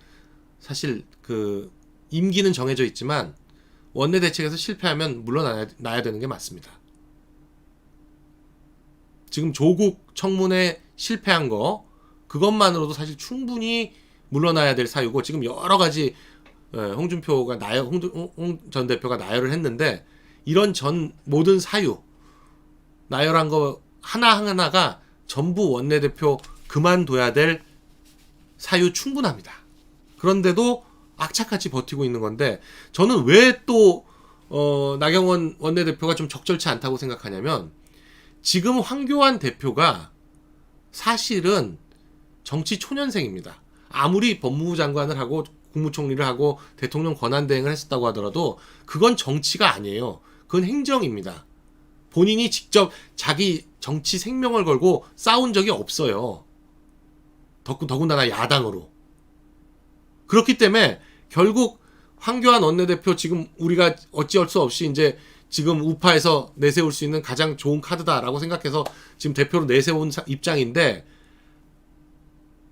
사실 그 임기는 정해져 있지만 원내대책에서 실패하면 물러나야 되는 게 맞습니다. 지금 조국 청문회 실패한 거 그것만으로도 사실 충분히 물러나야 될 사유고 지금 여러 가지 홍준표가 홍 전 대표가 나열을 했는데 이런 모든 사유 나열한 거 하나하나가 전부 원내대표 그만둬야 될 사유 충분합니다. 그런데도 악착같이 버티고 있는 건데 저는 왜 또 나경원 원내대표가 좀 적절치 않다고 생각하냐면 지금 황교안 대표가 사실은 정치 초년생입니다. 아무리 법무부 장관을 하고 국무총리를 하고 대통령 권한대행을 했었다고 하더라도 그건 정치가 아니에요. 그건 행정입니다. 본인이 직접 자기 정치 생명을 걸고 싸운 적이 없어요. 더군다나 야당으로. 그렇기 때문에 결국 황교안 원내대표 지금 우리가 어찌할 수 없이 이제 지금 우파에서 내세울 수 있는 가장 좋은 카드다라고 생각해서 지금 대표로 내세운 입장인데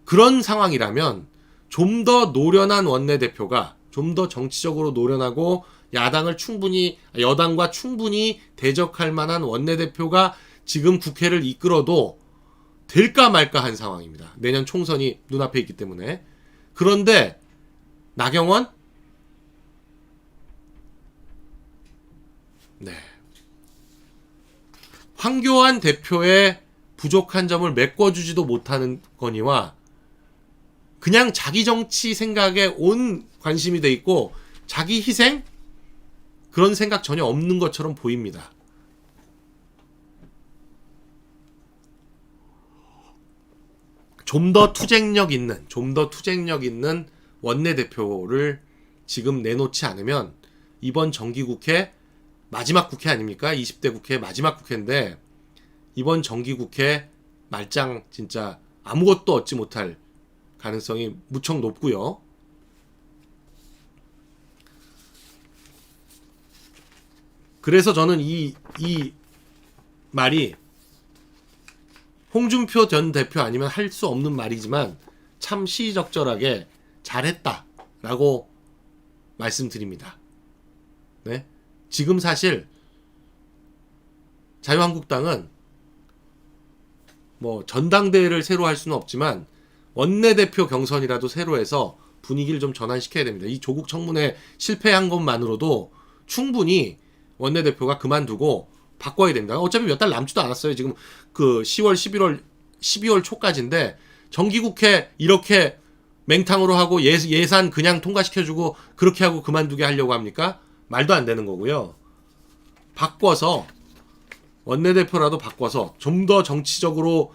그런 상황이라면 좀 더 노련한 원내대표가 좀 더 정치적으로 노련하고 여당과 충분히 대적할 만한 원내대표가 지금 국회를 이끌어도 될까 말까 한 상황입니다. 내년 총선이 눈앞에 있기 때문에. 그런데 나경원? 네. 황교안 대표의 부족한 점을 메꿔주지도 못하는 거니와 그냥 자기 정치 생각에 온 관심이 돼 있고 자기 희생? 그런 생각 전혀 없는 것처럼 보입니다. 좀 더 투쟁력 있는 원내대표를 지금 내놓지 않으면 이번 정기국회 마지막 국회 아닙니까? 20대 국회 마지막 국회인데 이번 정기국회 말짱 진짜 아무것도 얻지 못할 가능성이 무척 높고요. 그래서 저는 이 말이 홍준표 전 대표 아니면 할 수 없는 말이지만 참 시의적절하게 잘했다라고 말씀드립니다. 네? 지금 사실 자유한국당은 뭐 전당대회를 새로 할 수는 없지만 원내대표 경선이라도 새로 해서 분위기를 좀 전환시켜야 됩니다. 이 조국 청문회 실패한 것만으로도 충분히 원내대표가 그만두고 바꿔야 됩니다. 어차피 몇 달 남지도 않았어요. 지금 그 10월, 12월 초까지인데 정기국회 이렇게 맹탕으로 하고 예산 그냥 통과시켜주고 그렇게 하고 그만두게 하려고 합니까? 말도 안 되는 거고요. 바꿔서 원내대표라도 바꿔서 좀 더 정치적으로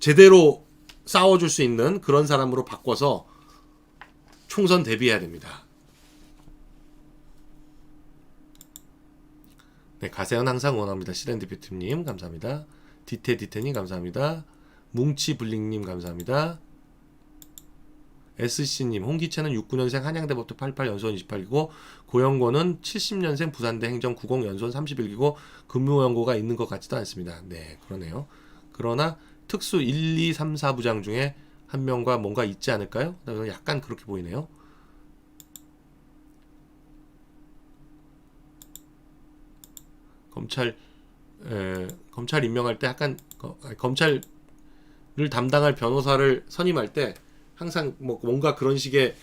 제대로 싸워줄 수 있는 그런 사람으로 바꿔서 총선 대비해야 됩니다. 네, 가세현 항상 응원합니다. 시렌디피트님 감사합니다. 디테님 감사합니다. 뭉치블링님 감사합니다. SC님 홍기채는 69년생 한양대법대 88 연수원 28기고 고영권은 70년생 부산대 행정 90 연수원 31기고 근무연고가 있는 것 같지도 않습니다. 네, 그러네요. 그러나 특수 1, 2, 3, 4부장 중에 한 명과 뭔가 있지 않을까요? 약간 그렇게 보이네요. 검찰 임명할 때 약간 검찰을 담당할 변호사를 선임할 때 항상 뭔가 그런 식의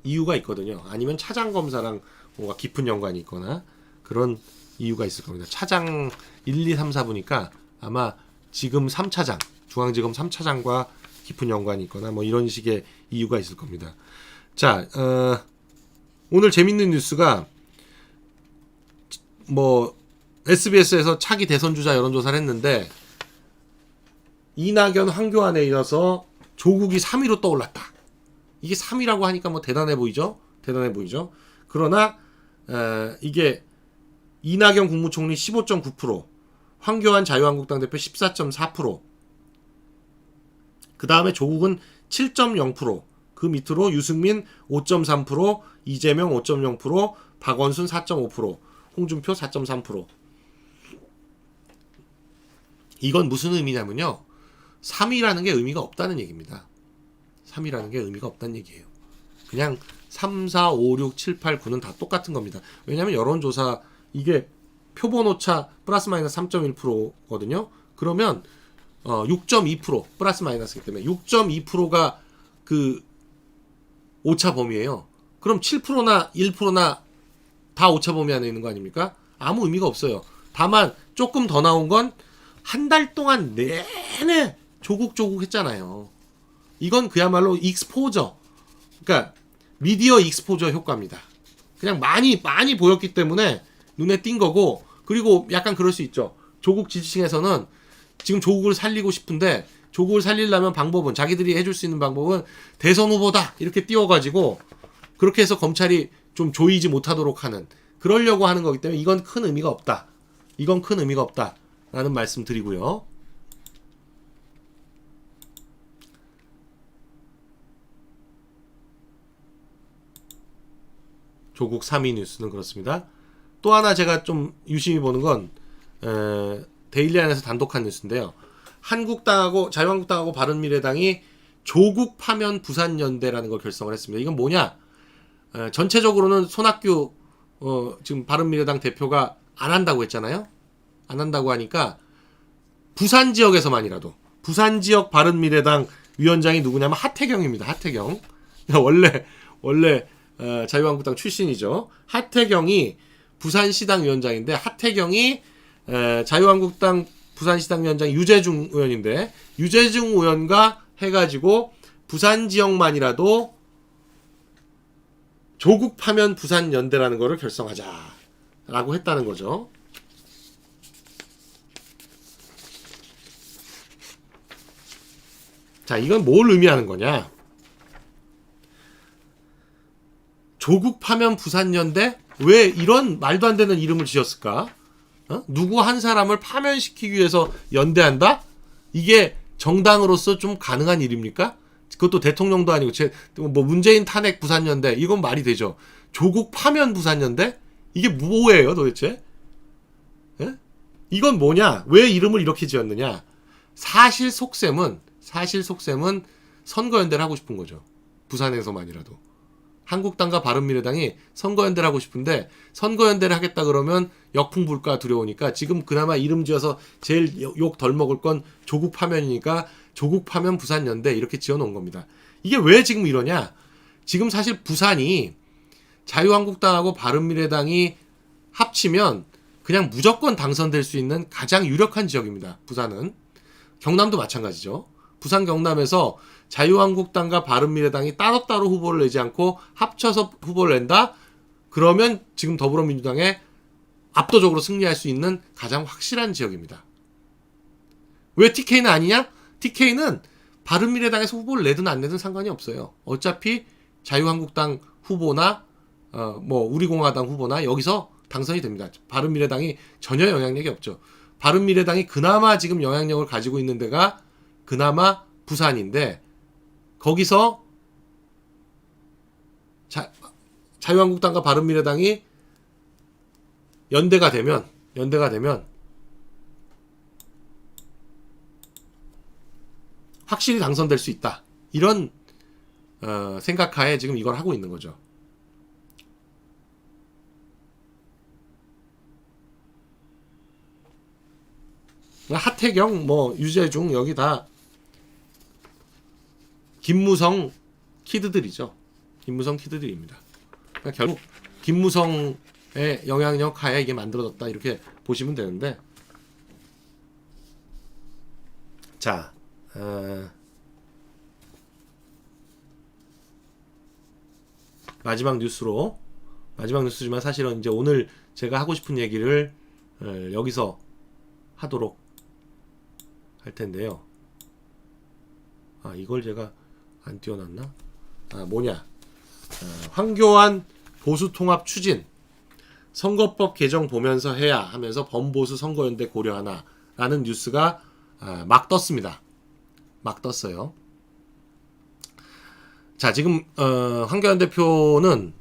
이유가 있거든요. 아니면 차장 검사랑 뭔가 깊은 연관이 있거나 그런 이유가 있을 겁니다. 차장 1, 2, 3, 4부니까 아마 지금 3차장, 중앙지검 3차장과 깊은 연관이 있거나 뭐 이런 식의 이유가 있을 겁니다. 자, 오늘 재밌는 뉴스가 뭐 SBS에서 차기 대선 주자 여론조사를 했는데 이낙연, 황교안에 이어서 조국이 3위로 떠올랐다. 이게 3이라고 하니까 뭐 대단해 보이죠? 대단해 보이죠? 그러나 이게 이낙연 국무총리 15.9%, 황교안 자유한국당 대표 14.4%, 그 다음에 조국은 7.0%, 그 밑으로 유승민 5.3%, 이재명 5.0%, 박원순 4.5%, 홍준표 4.3%. 이건 무슨 의미냐면요. 3이라는 게 의미가 없다는 얘기입니다. 3이라는 게 의미가 없다는 얘기예요. 그냥 3, 4, 5, 6, 7, 8, 9는 다 똑같은 겁니다. 왜냐하면 여론조사 이게 표본 오차 플러스 마이너스 3.1%거든요. 그러면 6.2% 플러스 마이너스이기 때문에 6.2%가 그 오차 범위예요. 그럼 7%나 1%나 다 오차 범위 안에 있는 거 아닙니까? 아무 의미가 없어요. 다만 조금 더 나온 건 한 달 동안 내내 조국 했잖아요. 이건 그야말로 익스포저, 그러니까 미디어 익스포저 효과입니다. 그냥 많이 보였기 때문에 눈에 띈 거고, 그리고 약간 그럴 수 있죠. 조국 지지층에서는 지금 조국을 살리고 싶은데, 조국을 살리려면 방법은, 자기들이 해줄 수 있는 방법은 대선 후보다 이렇게 띄워가지고 그렇게 해서 검찰이 좀 조이지 못하도록 하는, 그러려고 하는 거기 때문에 이건 큰 의미가 없다. 이건 큰 의미가 없다라는 말씀 드리고요. 조국 3위 뉴스는 그렇습니다. 또 하나 제가 좀 유심히 보는 건 데일리 안에서 단독한 뉴스인데요. 한국당하고 자유한국당하고 바른미래당이 조국 파면 부산연대라는 걸 결성을 했습니다. 이건 뭐냐? 전체적으로는 손학규 지금 바른미래당 대표가 안 한다고 했잖아요. 안 한다고 하니까 부산 지역에서만이라도, 부산 지역 바른미래당 위원장이 누구냐면 하태경입니다. 하태경. 원래 자유한국당 출신이죠. 하태경이 부산시당 위원장인데, 하태경이 자유한국당 부산시당 위원장 유재중 의원인데, 유재중 의원과 해가지고 부산 지역만이라도 조국 파면 부산연대라는 거를 결성하자라고 했다는 거죠. 자, 이건 뭘 의미하는 거냐? 조국 파면 부산연대? 왜 이런 말도 안 되는 이름을 지었을까? 누구 한 사람을 파면시키기 위해서 연대한다? 이게 정당으로서 좀 가능한 일입니까? 그것도 대통령도 아니고 뭐 문재인 탄핵 부산연대, 이건 말이 되죠. 조국 파면 부산연대? 이게 뭐예요 도대체? 예? 이건 뭐냐? 왜 이름을 이렇게 지었느냐? 사실 속셈은 선거연대를 하고 싶은 거죠. 부산에서만이라도. 한국당과 바른미래당이 선거연대를 하고 싶은데, 선거연대를 하겠다 그러면 역풍불까 두려우니까 지금 그나마 이름 지어서 제일 욕 덜 먹을 건 조국 파면이니까 조국 파면 부산연대 이렇게 지어놓은 겁니다. 이게 왜 지금 이러냐? 지금 사실 부산이 자유한국당하고 바른미래당이 합치면 그냥 무조건 당선될 수 있는 가장 유력한 지역입니다. 부산은. 경남도 마찬가지죠. 부산 경남에서 자유한국당과 바른미래당이 따로따로 후보를 내지 않고 합쳐서 후보를 낸다? 그러면 지금 더불어민주당에 압도적으로 승리할 수 있는 가장 확실한 지역입니다. 왜 TK는 아니냐? TK는 바른미래당에서 후보를 내든 안 내든 상관이 없어요. 어차피 자유한국당 후보나 뭐 우리공화당 후보나 여기서 당선이 됩니다. 바른미래당이 전혀 영향력이 없죠. 바른미래당이 그나마 지금 영향력을 가지고 있는 데가 그나마 부산인데, 거기서 자유한국당과 바른미래당이 연대가 되면 확실히 당선될 수 있다. 이런 생각하에 지금 이걸 하고 있는 거죠. 하태경, 뭐 유재중 여기 다 김무성 키드들이죠. 김무성 키드들입니다. 그러니까 결국 김무성의 영향력 하에 이게 만들어졌다 이렇게 보시면 되는데, 자, 마지막 뉴스지만 사실은 이제 오늘 제가 하고 싶은 얘기를 여기서 하도록 할 텐데요. 이걸 제가 안 띄워놨나? 황교안 보수통합 추진 선거법 개정 보면서 해야 하면서 범보수 선거연대 고려하나 라는 뉴스가 막 떴습니다. 막 떴어요. 자, 지금 황교안 대표는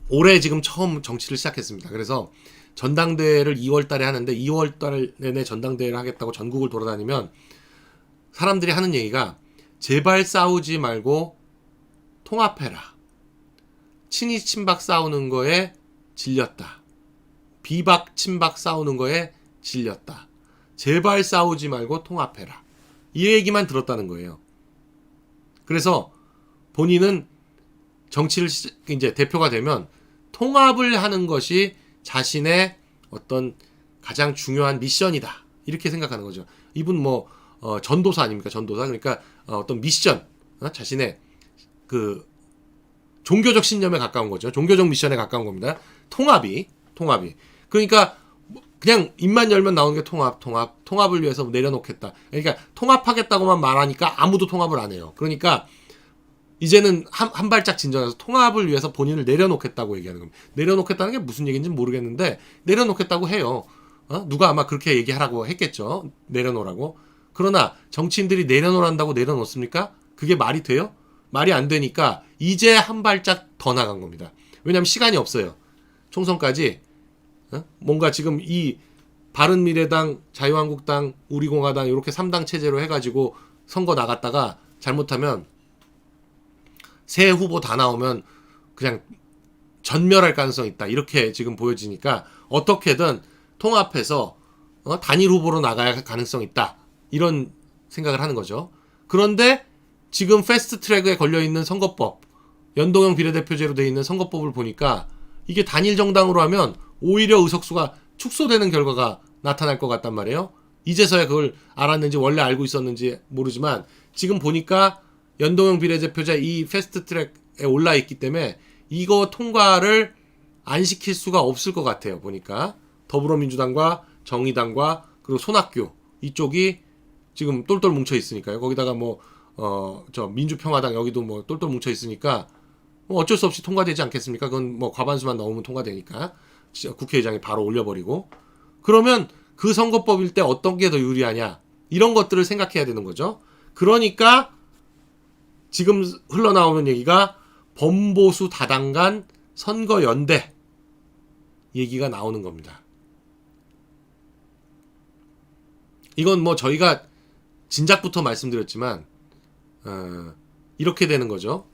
올해 지금 처음 정치를 시작했습니다. 그래서 전당대회를 2월 달에 하는데 2월 달 내내 전당대회를 하겠다고 전국을 돌아다니면 사람들이 하는 얘기가 제발 싸우지 말고 통합해라. 친이 친박 싸우는 거에 질렸다. 비박 친박 싸우는 거에 질렸다. 제발 싸우지 말고 통합해라. 이 얘기만 들었다는 거예요. 그래서 본인은 정치를 이제 대표가 되면 통합을 하는 것이 자신의 어떤 가장 중요한 미션이다. 이렇게 생각하는 거죠. 이분 전도사 아닙니까? 전도사. 그러니까 어떤 미션, 자신의 그 종교적 신념에 가까운 거죠. 종교적 미션에 가까운 겁니다. 통합이. 그러니까 그냥 입만 열면 나오는 게 통합을 위해서 내려놓겠다. 그러니까 통합하겠다고만 말하니까 아무도 통합을 안 해요. 그러니까 이제는 한 발짝 진전해서 통합을 위해서 본인을 내려놓겠다고 얘기하는 겁니다. 내려놓겠다는 게 무슨 얘기인지 모르겠는데 내려놓겠다고 해요. 누가 아마 그렇게 얘기하라고 했겠죠. 내려놓으라고. 그러나 정치인들이 내려놓으란다고 내려놓습니까? 그게 말이 돼요? 말이 안 되니까 이제 한 발짝 더 나간 겁니다. 왜냐하면 시간이 없어요. 총선까지 뭔가 지금 이 바른미래당, 자유한국당, 우리공화당 이렇게 3당 체제로 해가지고 선거 나갔다가 잘못하면 새 후보 다 나오면 그냥 전멸할 가능성이 있다. 이렇게 지금 보여지니까 어떻게든 통합해서 단일 후보로 나가야 할 가능성이 있다. 이런 생각을 하는 거죠. 그런데 지금 패스트트랙에 걸려있는 선거법, 연동형 비례대표제로 되어 있는 선거법을 보니까 이게 단일 정당으로 하면 오히려 의석수가 축소되는 결과가 나타날 것 같단 말이에요. 이제서야 그걸 알았는지 원래 알고 있었는지 모르지만 지금 보니까 연동형 비례대표제 이 패스트트랙에 올라있기 때문에 이거 통과를 안 시킬 수가 없을 것 같아요. 보니까 더불어민주당과 정의당과 그리고 손학규 이쪽이 지금 똘똘 뭉쳐 있으니까요. 거기다가 민주평화당 여기도 똘똘 뭉쳐 있으니까 어쩔 수 없이 통과되지 않겠습니까? 그건 과반수만 넘으면 통과되니까 국회의장이 바로 올려버리고 그러면 그 선거법일 때 어떤 게 더 유리하냐 이런 것들을 생각해야 되는 거죠. 그러니까 지금 흘러나오는 얘기가 범보수 다당 간 선거연대 얘기가 나오는 겁니다. 이건 저희가 진작부터 말씀드렸지만 이렇게 되는 거죠.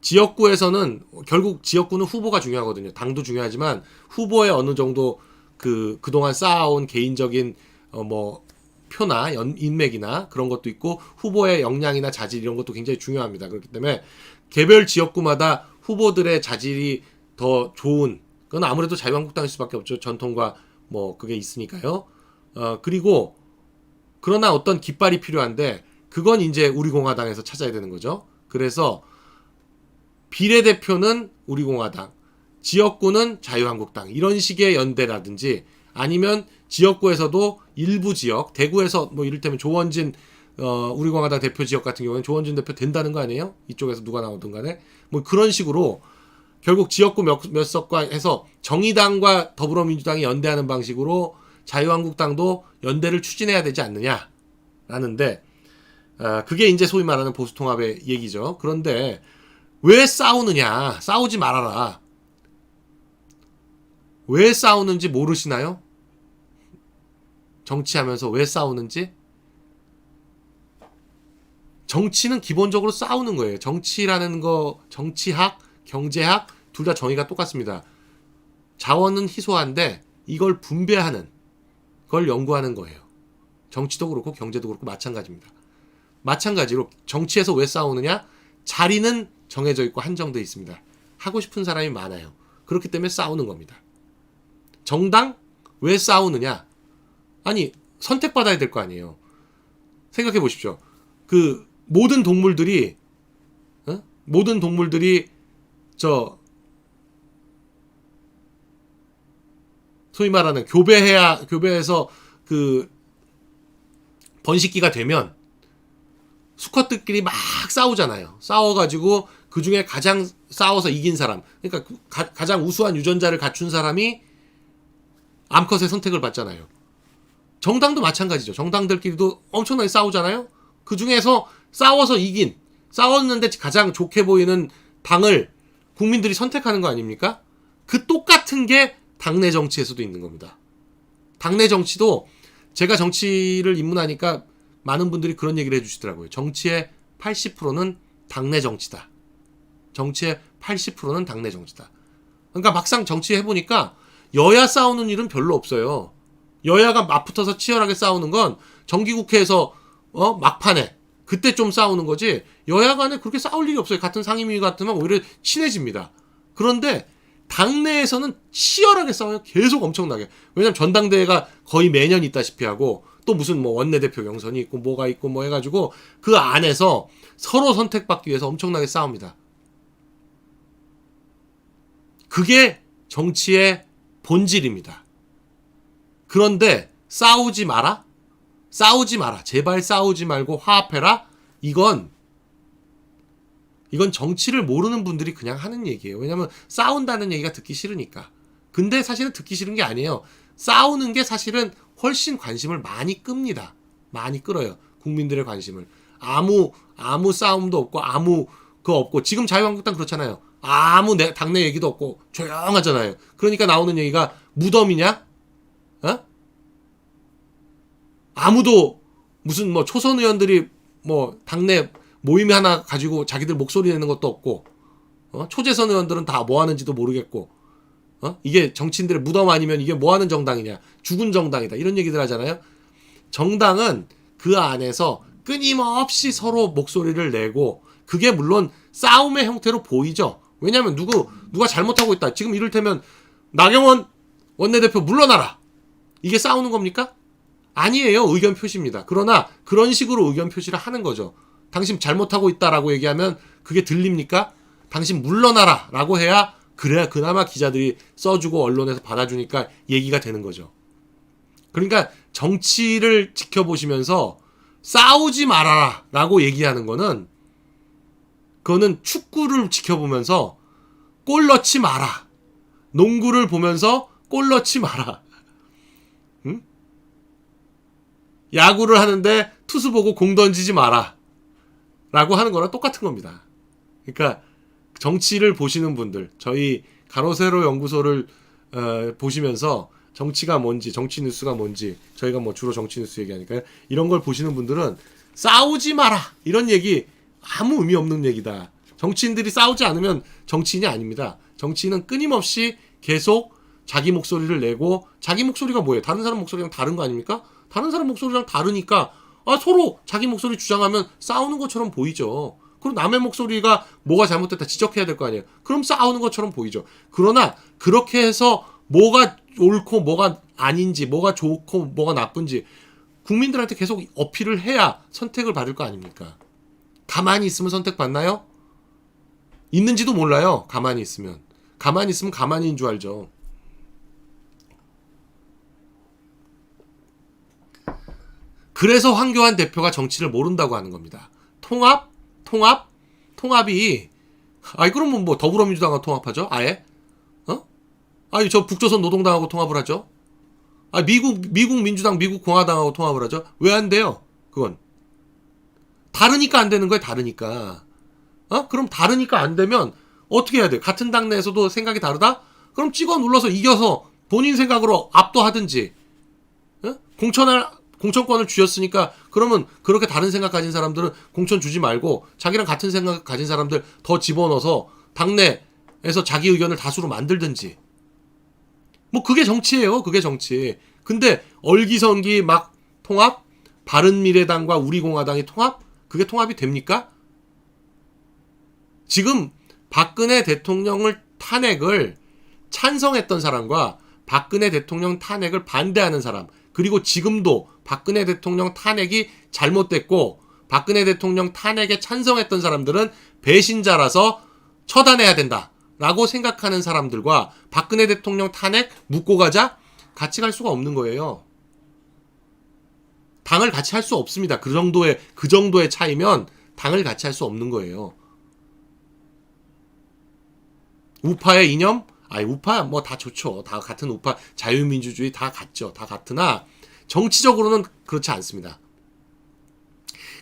지역구에서는 결국 지역구는 후보가 중요하거든요. 당도 중요하지만 후보의 어느 정도 그동안 쌓아온 개인적인 표나 인맥이나 그런 것도 있고 후보의 역량이나 자질 이런 것도 굉장히 중요합니다. 그렇기 때문에 개별 지역구마다 후보들의 자질이 더 좋은 그건 아무래도 자유한국당일 수밖에 없죠. 전통과 그게 있으니까요. 그리고 그러나 어떤 깃발이 필요한데 그건 이제 우리공화당에서 찾아야 되는 거죠. 그래서 비례대표는 우리공화당, 지역구는 자유한국당 이런 식의 연대라든지 아니면 지역구에서도 일부 지역, 대구에서 이를테면 조원진 우리공화당 대표 지역 같은 경우에는 조원진 대표 된다는 거 아니에요? 이쪽에서 누가 나오든 간에 그런 식으로 결국 지역구 몇 석과 해서 정의당과 더불어민주당이 연대하는 방식으로 자유한국당도 연대를 추진해야 되지 않느냐라는데 그게 이제 소위 말하는 보수통합의 얘기죠. 그런데 왜 싸우느냐? 싸우지 말아라. 왜 싸우는지 모르시나요? 정치하면서 왜 싸우는지? 정치는 기본적으로 싸우는 거예요. 정치라는 거, 정치학, 경제학 둘 다 정의가 똑같습니다. 자원은 희소한데 이걸 분배하는 걸 연구하는 거예요. 정치도 그렇고 경제도 그렇고 마찬가지입니다. 마찬가지로 정치에서 왜 싸우느냐? 자리는 정해져 있고 한정되어 있습니다. 하고 싶은 사람이 많아요. 그렇기 때문에 싸우는 겁니다. 정당? 왜 싸우느냐? 아니, 선택받아야 될 거 아니에요. 생각해 보십시오. 모든 동물들이 소위 말하는 교배해서 번식기가 되면 수컷들끼리 막 싸우잖아요. 싸워가지고 그 중에 가장 싸워서 이긴 사람, 그러니까 가장 우수한 유전자를 갖춘 사람이 암컷의 선택을 받잖아요. 정당도 마찬가지죠. 정당들끼리도 엄청나게 싸우잖아요. 그 중에서 싸워서 이긴, 싸웠는데 가장 좋게 보이는 당을 국민들이 선택하는 거 아닙니까? 그 똑같은 게 당내 정치에서도 있는 겁니다. 당내 정치도 제가 정치를 입문하니까 많은 분들이 그런 얘기를 해주시더라고요. 정치의 80%는 당내 정치다. 정치의 80%는 당내 정치다. 그러니까 막상 정치해보니까 여야 싸우는 일은 별로 없어요. 여야가 맞붙어서 치열하게 싸우는 건 정기국회에서 막판에 그때 좀 싸우는 거지, 여야 간에 그렇게 싸울 일이 없어요. 같은 상임위 같으면 오히려 친해집니다. 그런데 당내에서는 치열하게 싸워요. 계속 엄청나게. 왜냐면 전당대회가 거의 매년 있다시피 하고, 또 무슨 뭐 원내대표 경선이 있고 뭐가 있고 뭐 해가지고 그 안에서 서로 선택받기 위해서 엄청나게 싸웁니다. 그게 정치의 본질입니다. 그런데 싸우지 마라? 싸우지 마라. 제발 싸우지 말고 화합해라? 이건 정치를 모르는 분들이 그냥 하는 얘기예요. 왜냐면 싸운다는 얘기가 듣기 싫으니까. 근데 사실은 듣기 싫은 게 아니에요. 싸우는 게 사실은 훨씬 관심을 많이 끕니다. 많이 끌어요. 국민들의 관심을. 아무 싸움도 없고 아무 그거 없고, 지금 자유한국당 그렇잖아요. 아무 당내 얘기도 없고 조용하잖아요. 그러니까 나오는 얘기가 무덤이냐? 아무도 무슨 뭐 초선 의원들이 뭐 당내 모임 하나 가지고 자기들 목소리 내는 것도 없고, 초재선 의원들은 다 뭐 하는지도 모르겠고, 이게 정치인들의 무덤 아니면 이게 뭐 하는 정당이냐, 죽은 정당이다, 이런 얘기들 하잖아요. 정당은 그 안에서 끊임없이 서로 목소리를 내고, 그게 물론 싸움의 형태로 보이죠. 왜냐하면 누가 잘못하고 있다, 지금 이를테면 나경원 원내대표 물러나라, 이게 싸우는 겁니까? 아니에요. 의견 표시입니다. 그러나 그런 식으로 의견 표시를 하는 거죠. 당신 잘못하고 있다라고 얘기하면 그게 들립니까? 당신 물러나라 라고 해야, 그래야 그나마 기자들이 써주고 언론에서 받아주니까 얘기가 되는 거죠. 그러니까 정치를 지켜보시면서 싸우지 말아라 라고 얘기하는 거는, 그거는 축구를 지켜보면서 골 넣지 마라, 농구를 보면서 골 넣지 마라, 응? 야구를 하는데 투수 보고 공 던지지 마라 라고 하는 거랑 똑같은 겁니다. 그러니까 정치를 보시는 분들, 저희 가로세로 연구소를 보시면서 정치가 뭔지, 정치 뉴스가 뭔지, 저희가 뭐 주로 정치 뉴스 얘기하니까요, 이런 걸 보시는 분들은 싸우지 마라 이런 얘기 아무 의미 없는 얘기다. 정치인들이 싸우지 않으면 정치인이 아닙니다. 정치인은 끊임없이 계속 자기 목소리를 내고, 자기 목소리가 뭐예요? 다른 사람 목소리랑 다른 거 아닙니까? 다른 사람 목소리랑 다르니까 서로 자기 목소리 주장하면 싸우는 것처럼 보이죠. 그럼 남의 목소리가 뭐가 잘못됐다 지적해야 될 거 아니에요. 그럼 싸우는 것처럼 보이죠. 그러나 그렇게 해서 뭐가 옳고 뭐가 아닌지, 뭐가 좋고 뭐가 나쁜지 국민들한테 계속 어필을 해야 선택을 받을 거 아닙니까? 가만히 있으면 선택받나요? 있는지도 몰라요. 가만히 있으면 가만히인 줄 알죠. 그래서 황교안 대표가 정치를 모른다고 하는 겁니다. 통합이, 그럼 뭐 더불어민주당하고 통합하죠? 아예? 저 북조선 노동당하고 통합을 하죠? 미국 민주당, 미국 공화당하고 통합을 하죠? 왜 안 돼요? 그건. 다르니까 안 되는 거예요, 다르니까. 그럼 다르니까 안 되면 어떻게 해야 돼? 같은 당내에서도 생각이 다르다? 그럼 찍어 눌러서 이겨서 본인 생각으로 압도하든지, 공천권을 주셨으니까 그러면 그렇게 다른 생각 가진 사람들은 공천 주지 말고 자기랑 같은 생각 가진 사람들 더 집어넣어서 당내에서 자기 의견을 다수로 만들든지, 뭐 그게 정치예요. 그게 정치. 근데 얼기선기 막 통합, 바른미래당과 우리공화당이 통합? 그게 통합이 됩니까? 지금 박근혜 대통령을 탄핵을 찬성했던 사람과 박근혜 대통령 탄핵을 반대하는 사람, 그리고 지금도 박근혜 대통령 탄핵이 잘못됐고 박근혜 대통령 탄핵에 찬성했던 사람들은 배신자라서 처단해야 된다라고 생각하는 사람들과 박근혜 대통령 탄핵 묻고 가자? 같이 갈 수가 없는 거예요. 당을 같이 할 수 없습니다. 그 정도의 차이면 당을 같이 할 수 없는 거예요. 우파의 이념? 우파 뭐 다 좋죠. 다 같은 우파, 자유민주주의 다 같죠. 다 같으나 정치적으로는 그렇지 않습니다.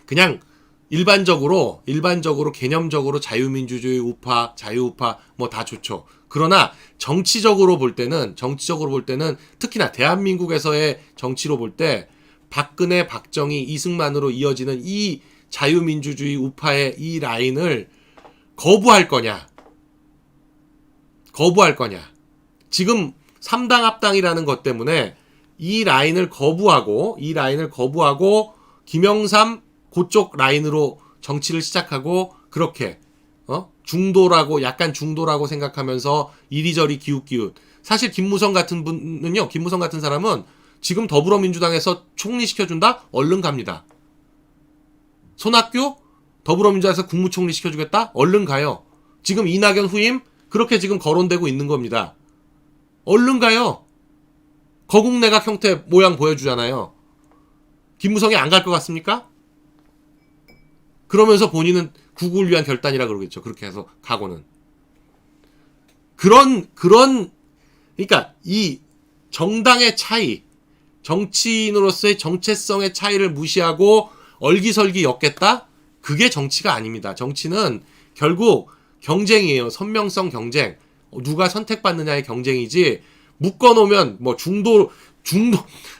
그냥 일반적으로 개념적으로 자유민주주의, 우파, 자유우파 뭐 다 좋죠. 그러나 정치적으로 볼 때는 특히나 대한민국에서의 정치로 볼 때 박근혜, 박정희, 이승만으로 이어지는 이 자유민주주의 우파의 이 라인을 거부할 거냐? 지금 3당 합당이라는 것 때문에 이 라인을 거부하고 김영삼 그쪽 라인으로 정치를 시작하고 그렇게 약간 중도라고 생각하면서 이리저리 기웃기웃. 사실 김무성 같은 사람은 지금 더불어민주당에서 총리 시켜준다? 얼른 갑니다. 손학규? 더불어민주당에서 국무총리 시켜주겠다? 얼른 가요. 지금 이낙연 후임? 그렇게 지금 거론되고 있는 겁니다. 얼른 가요. 거국내각 형태 모양 보여주잖아요. 김무성이 안 갈 것 같습니까? 그러면서 본인은 국을 위한 결단이라 그러겠죠. 그렇게 해서 각오는. 그러니까 이 정당의 차이, 정치인으로서의 정체성의 차이를 무시하고 얼기설기 엮겠다? 그게 정치가 아닙니다. 정치는 결국 경쟁이에요. 선명성 경쟁. 누가 선택받느냐의 경쟁이지, 묶어놓으면 뭐 중도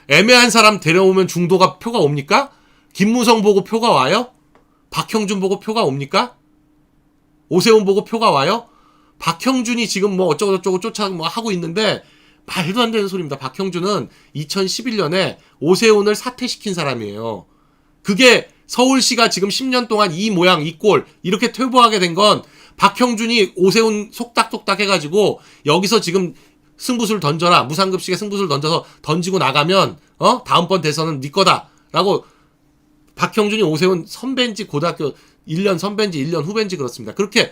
애매한 사람 데려오면 중도가 표가 옵니까? 김무성 보고 표가 와요? 박형준 보고 표가 옵니까? 오세훈 보고 표가 와요? 박형준이 지금 뭐 어쩌고저쩌고 하고 있는데 말도 안 되는 소리입니다. 박형준은 2011년에 오세훈을 사퇴시킨 사람이에요. 그게 서울시가 지금 10년 동안 이 모양 이 꼴 이렇게 퇴보하게 된 건 박형준이 오세훈 속닥속닥 해가지고 여기서 지금 승부수를 던져라, 무상급식에 승부수를 던져서 던지고 나가면 다음번 대선은 네 거다 라고. 박형준이 오세훈 선배인지 고등학교 1년 선배인지 1년 후배인지 그렇습니다. 그렇게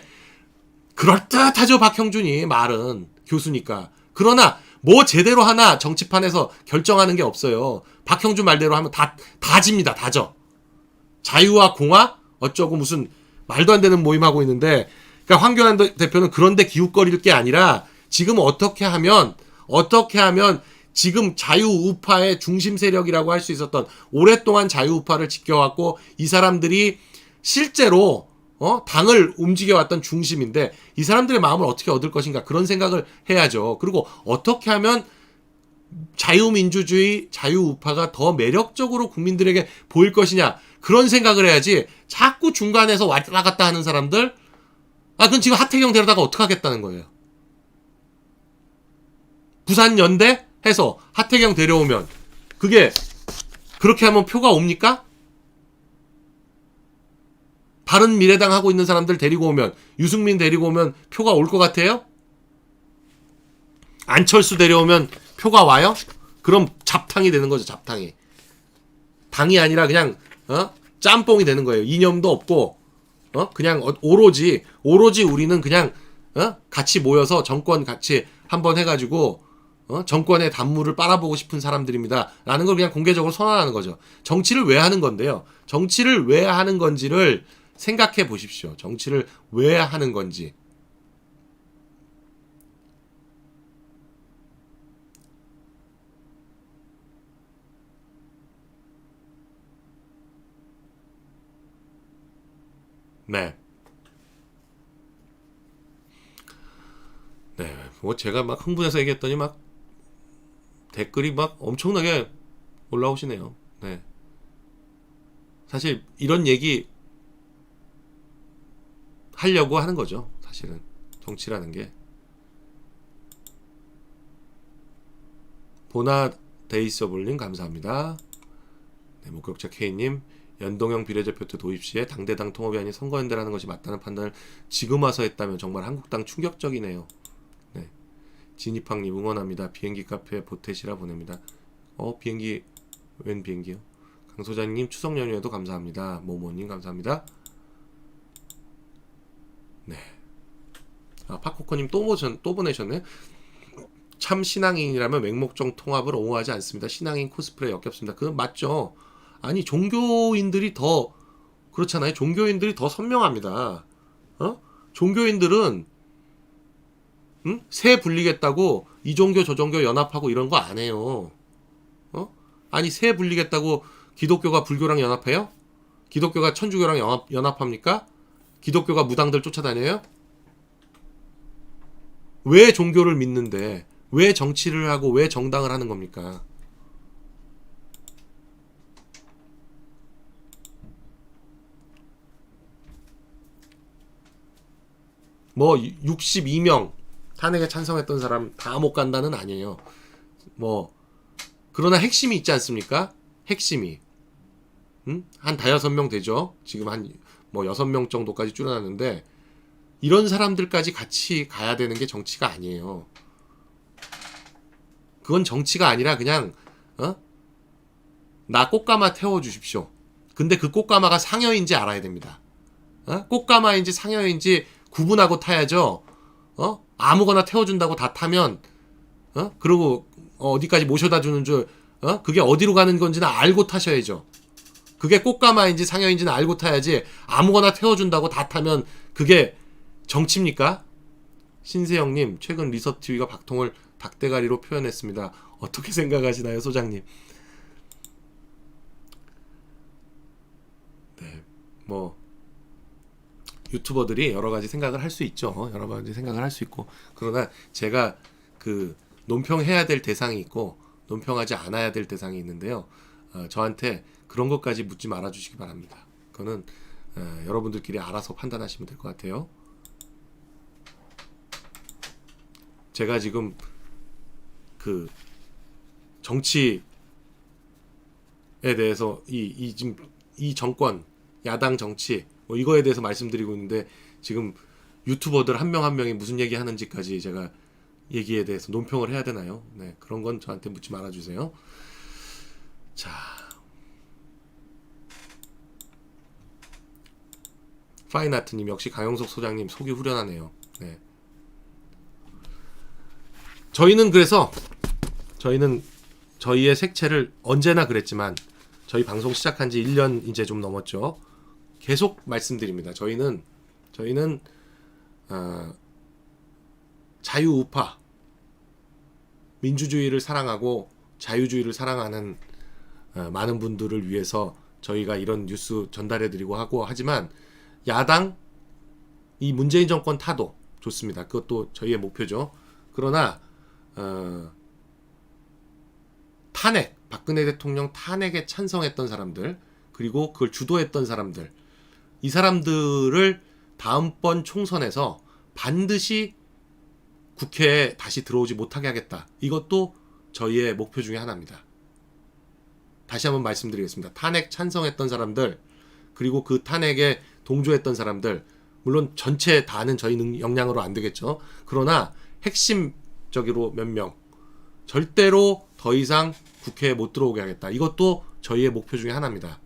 그럴듯하죠. 박형준이 말은 교수니까. 그러나 뭐 제대로 하나 정치판에서 결정하는 게 없어요. 박형준 말대로 하면 다 집니다. 다져. 자유와 공화 어쩌고 무슨 말도 안 되는 모임하고 있는데, 그러니까 황교안 대표는 그런데 기웃거릴 게 아니라 지금 어떻게 하면 지금 자유우파의 중심 세력이라고 할 수 있었던, 오랫동안 자유우파를 지켜왔고 이 사람들이 실제로 당을 움직여왔던 중심인데 이 사람들의 마음을 어떻게 얻을 것인가, 그런 생각을 해야죠. 그리고 어떻게 하면 자유민주주의, 자유우파가 더 매력적으로 국민들에게 보일 것이냐, 그런 생각을 해야지. 자꾸 중간에서 왔다 갔다 하는 사람들, 그럼 지금 하태경 데려다가 어떻게 하겠다는 거예요? 부산연대 해서 하태경 데려오면 그게 그렇게 하면 표가 옵니까? 바른미래당 하고 있는 사람들 데리고 오면, 유승민 데리고 오면 표가 올 것 같아요? 안철수 데려오면 표가 와요? 그럼 잡탕이 되는 거죠. 잡탕이. 당이 아니라 그냥 짬뽕이 되는 거예요. 이념도 없고 그냥 오로지 우리는 그냥 같이 모여서 정권 같이 한번 해가지고 정권의 단물을 빨아보고 싶은 사람들입니다 라는 걸 그냥 공개적으로 선언하는 거죠. 정치를 왜 하는 건데요? 정치를 왜 하는 건지를 생각해 보십시오. 정치를 왜 하는 건지. 네. 뭐 제가 막 흥분해서 얘기했더니 막 댓글이 막 엄청나게 올라오시네요. 네. 사실 이런 얘기 하려고 하는 거죠. 사실은 정치라는 게. 보나 데이서블님 감사합니다. 네, 목격자 K님, 연동형 비례대표제 도입 시에 당대당 통합이 아닌 선거연대라는 것이 맞다는 판단을 지금 와서 했다면 정말 한국당 충격적이네요. 네. 진입학님 응원합니다. 비행기 카페 보태시라 보냅니다. 비행기 웬 비행기요? 강소장님 추석 연휴에도 감사합니다. 모모님 감사합니다. 네. 파코코님 또 보내셨네. 참 신앙인이라면 맹목적 통합을 옹호하지 않습니다. 신앙인 코스프레 역겹습니다. 그건 맞죠. 아니 종교인들이 더 그렇잖아요. 종교인들이 더 선명합니다. 종교인들은 세 불리겠다고 이 종교 저 종교 연합하고 이런 거 안 해요. 아니 세 불리겠다고 기독교가 불교랑 연합해요? 기독교가 천주교랑 연합합니까? 기독교가 무당들 쫓아다녀요? 왜 종교를 믿는데 왜 정치를 하고 왜 정당을 하는 겁니까? 뭐 62명 탄핵에 찬성했던 사람 다 못 간다는 아니에요. 뭐 그러나 핵심이 있지 않습니까? 핵심이 한 다여섯 명 되죠. 지금 한 뭐 6명 정도까지 줄어났는데 이런 사람들까지 같이 가야 되는 게 정치가 아니에요. 그건 정치가 아니라 그냥 나 꽃가마 태워주십시오. 근데 그 꽃가마가 상여인지 알아야 됩니다. 꽃가마인지 상여인지 구분하고 타야죠. 아무거나 태워준다고 다 타면 그리고 어디까지 모셔다 주는 줄 그게 어디로 가는 건지는 알고 타셔야죠. 그게 꽃가마인지 상여인지는 알고 타야지 아무거나 태워준다고 다 타면 그게 정치입니까? 신세영님 최근 리서TV가 박통을 닭대가리로 표현했습니다. 어떻게 생각하시나요 소장님? 네, 뭐 유튜버들이 여러 가지 생각을 할 수 있죠. 여러 가지 생각을 할 수 있고 그러나 제가 그 논평해야 될 대상이 있고 논평하지 않아야 될 대상이 있는데요. 저한테 그런 것까지 묻지 말아 주시기 바랍니다. 그거는 여러분들끼리 알아서 판단하시면 될 것 같아요. 제가 지금 그 정치에 대해서 지금 이 정권 야당 정치 뭐 이거에 대해서 말씀드리고 있는데 지금 유튜버들 한 명 한 명이 무슨 얘기 하는지까지 제가 얘기에 대해서 논평을 해야 되나요? 네, 그런 건 저한테 묻지 말아 주세요. 자, 파인아트님 역시 강용석 소장님 속이 후련하네요. 네. 저희는 그래서 저희의 색채를 언제나 그랬지만 저희 방송 시작한 지 1년 이제 좀 넘었죠. 계속 말씀드립니다. 저희는 자유우파 민주주의를 사랑하고 자유주의를 사랑하는 많은 분들을 위해서 저희가 이런 뉴스 전달해드리고 하고 하지만 야당 이 문재인 정권 타도 좋습니다. 그것도 저희의 목표죠. 그러나 탄핵 박근혜 대통령 탄핵에 찬성했던 사람들 그리고 그걸 주도했던 사람들 이 사람들을 다음번 총선에서 반드시 국회에 다시 들어오지 못하게 하겠다. 이것도 저희의 목표 중에 하나입니다. 다시 한번 말씀드리겠습니다. 탄핵 찬성했던 사람들 그리고 그 탄핵에 동조했던 사람들 물론 전체 다는 저희 역량으로 안 되겠죠. 그러나 핵심적으로 몇 명 절대로 더 이상 국회에 못 들어오게 하겠다. 이것도 저희의 목표 중에 하나입니다.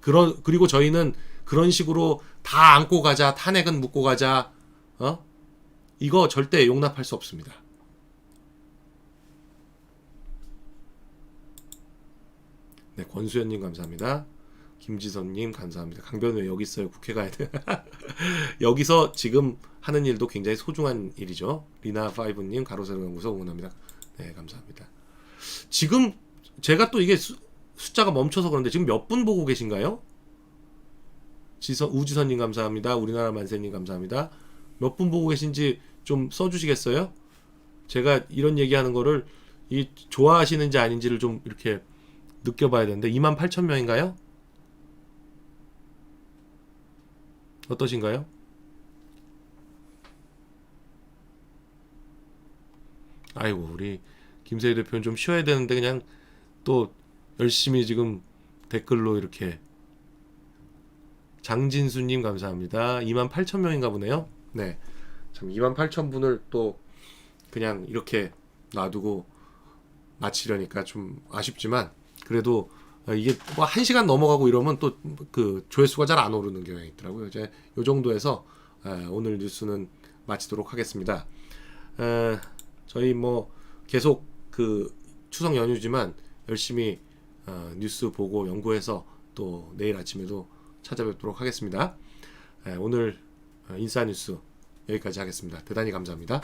그리고 저희는 그런 식으로 다 안고 가자, 탄핵은 묻고 가자, 이거 절대 용납할 수 없습니다. 네, 권수현님 감사합니다. 김지선님 감사합니다. 강변우 왜 여기 있어요? 국회 가야 돼. 여기서 지금 하는 일도 굉장히 소중한 일이죠. 리나5님 가로세로 연구소 응원합니다. 네, 감사합니다. 지금 제가 또 이게 숫자가 멈춰서 그런데 지금 몇 분 보고 계신가요? 우지선님 감사합니다. 우리나라 만세님 감사합니다. 몇 분 보고 계신지 좀 써주시겠어요? 제가 이런 얘기하는 거를 좋아하시는지 아닌지를 좀 이렇게 느껴봐야 되는데 28,000명인가요? 어떠신가요? 아이고 우리 김세희 대표는 좀 쉬어야 되는데 그냥 또 열심히 지금 댓글로 이렇게 장진수님 감사합니다. 28,000명인가 보네요. 네, 참 28,000분을 또 그냥 이렇게 놔두고 마치려니까 좀 아쉽지만 그래도 이게 뭐 1시간 넘어가고 이러면 또 그 조회수가 잘 안 오르는 경향이 있더라고요. 이제 요 정도에서 오늘 뉴스는 마치도록 하겠습니다. 저희 뭐 계속 그 추석 연휴지만 열심히 뉴스 보고 연구해서 또 내일 아침에도 찾아뵙도록 하겠습니다. 오늘 인싸뉴스 여기까지 하겠습니다. 대단히 감사합니다.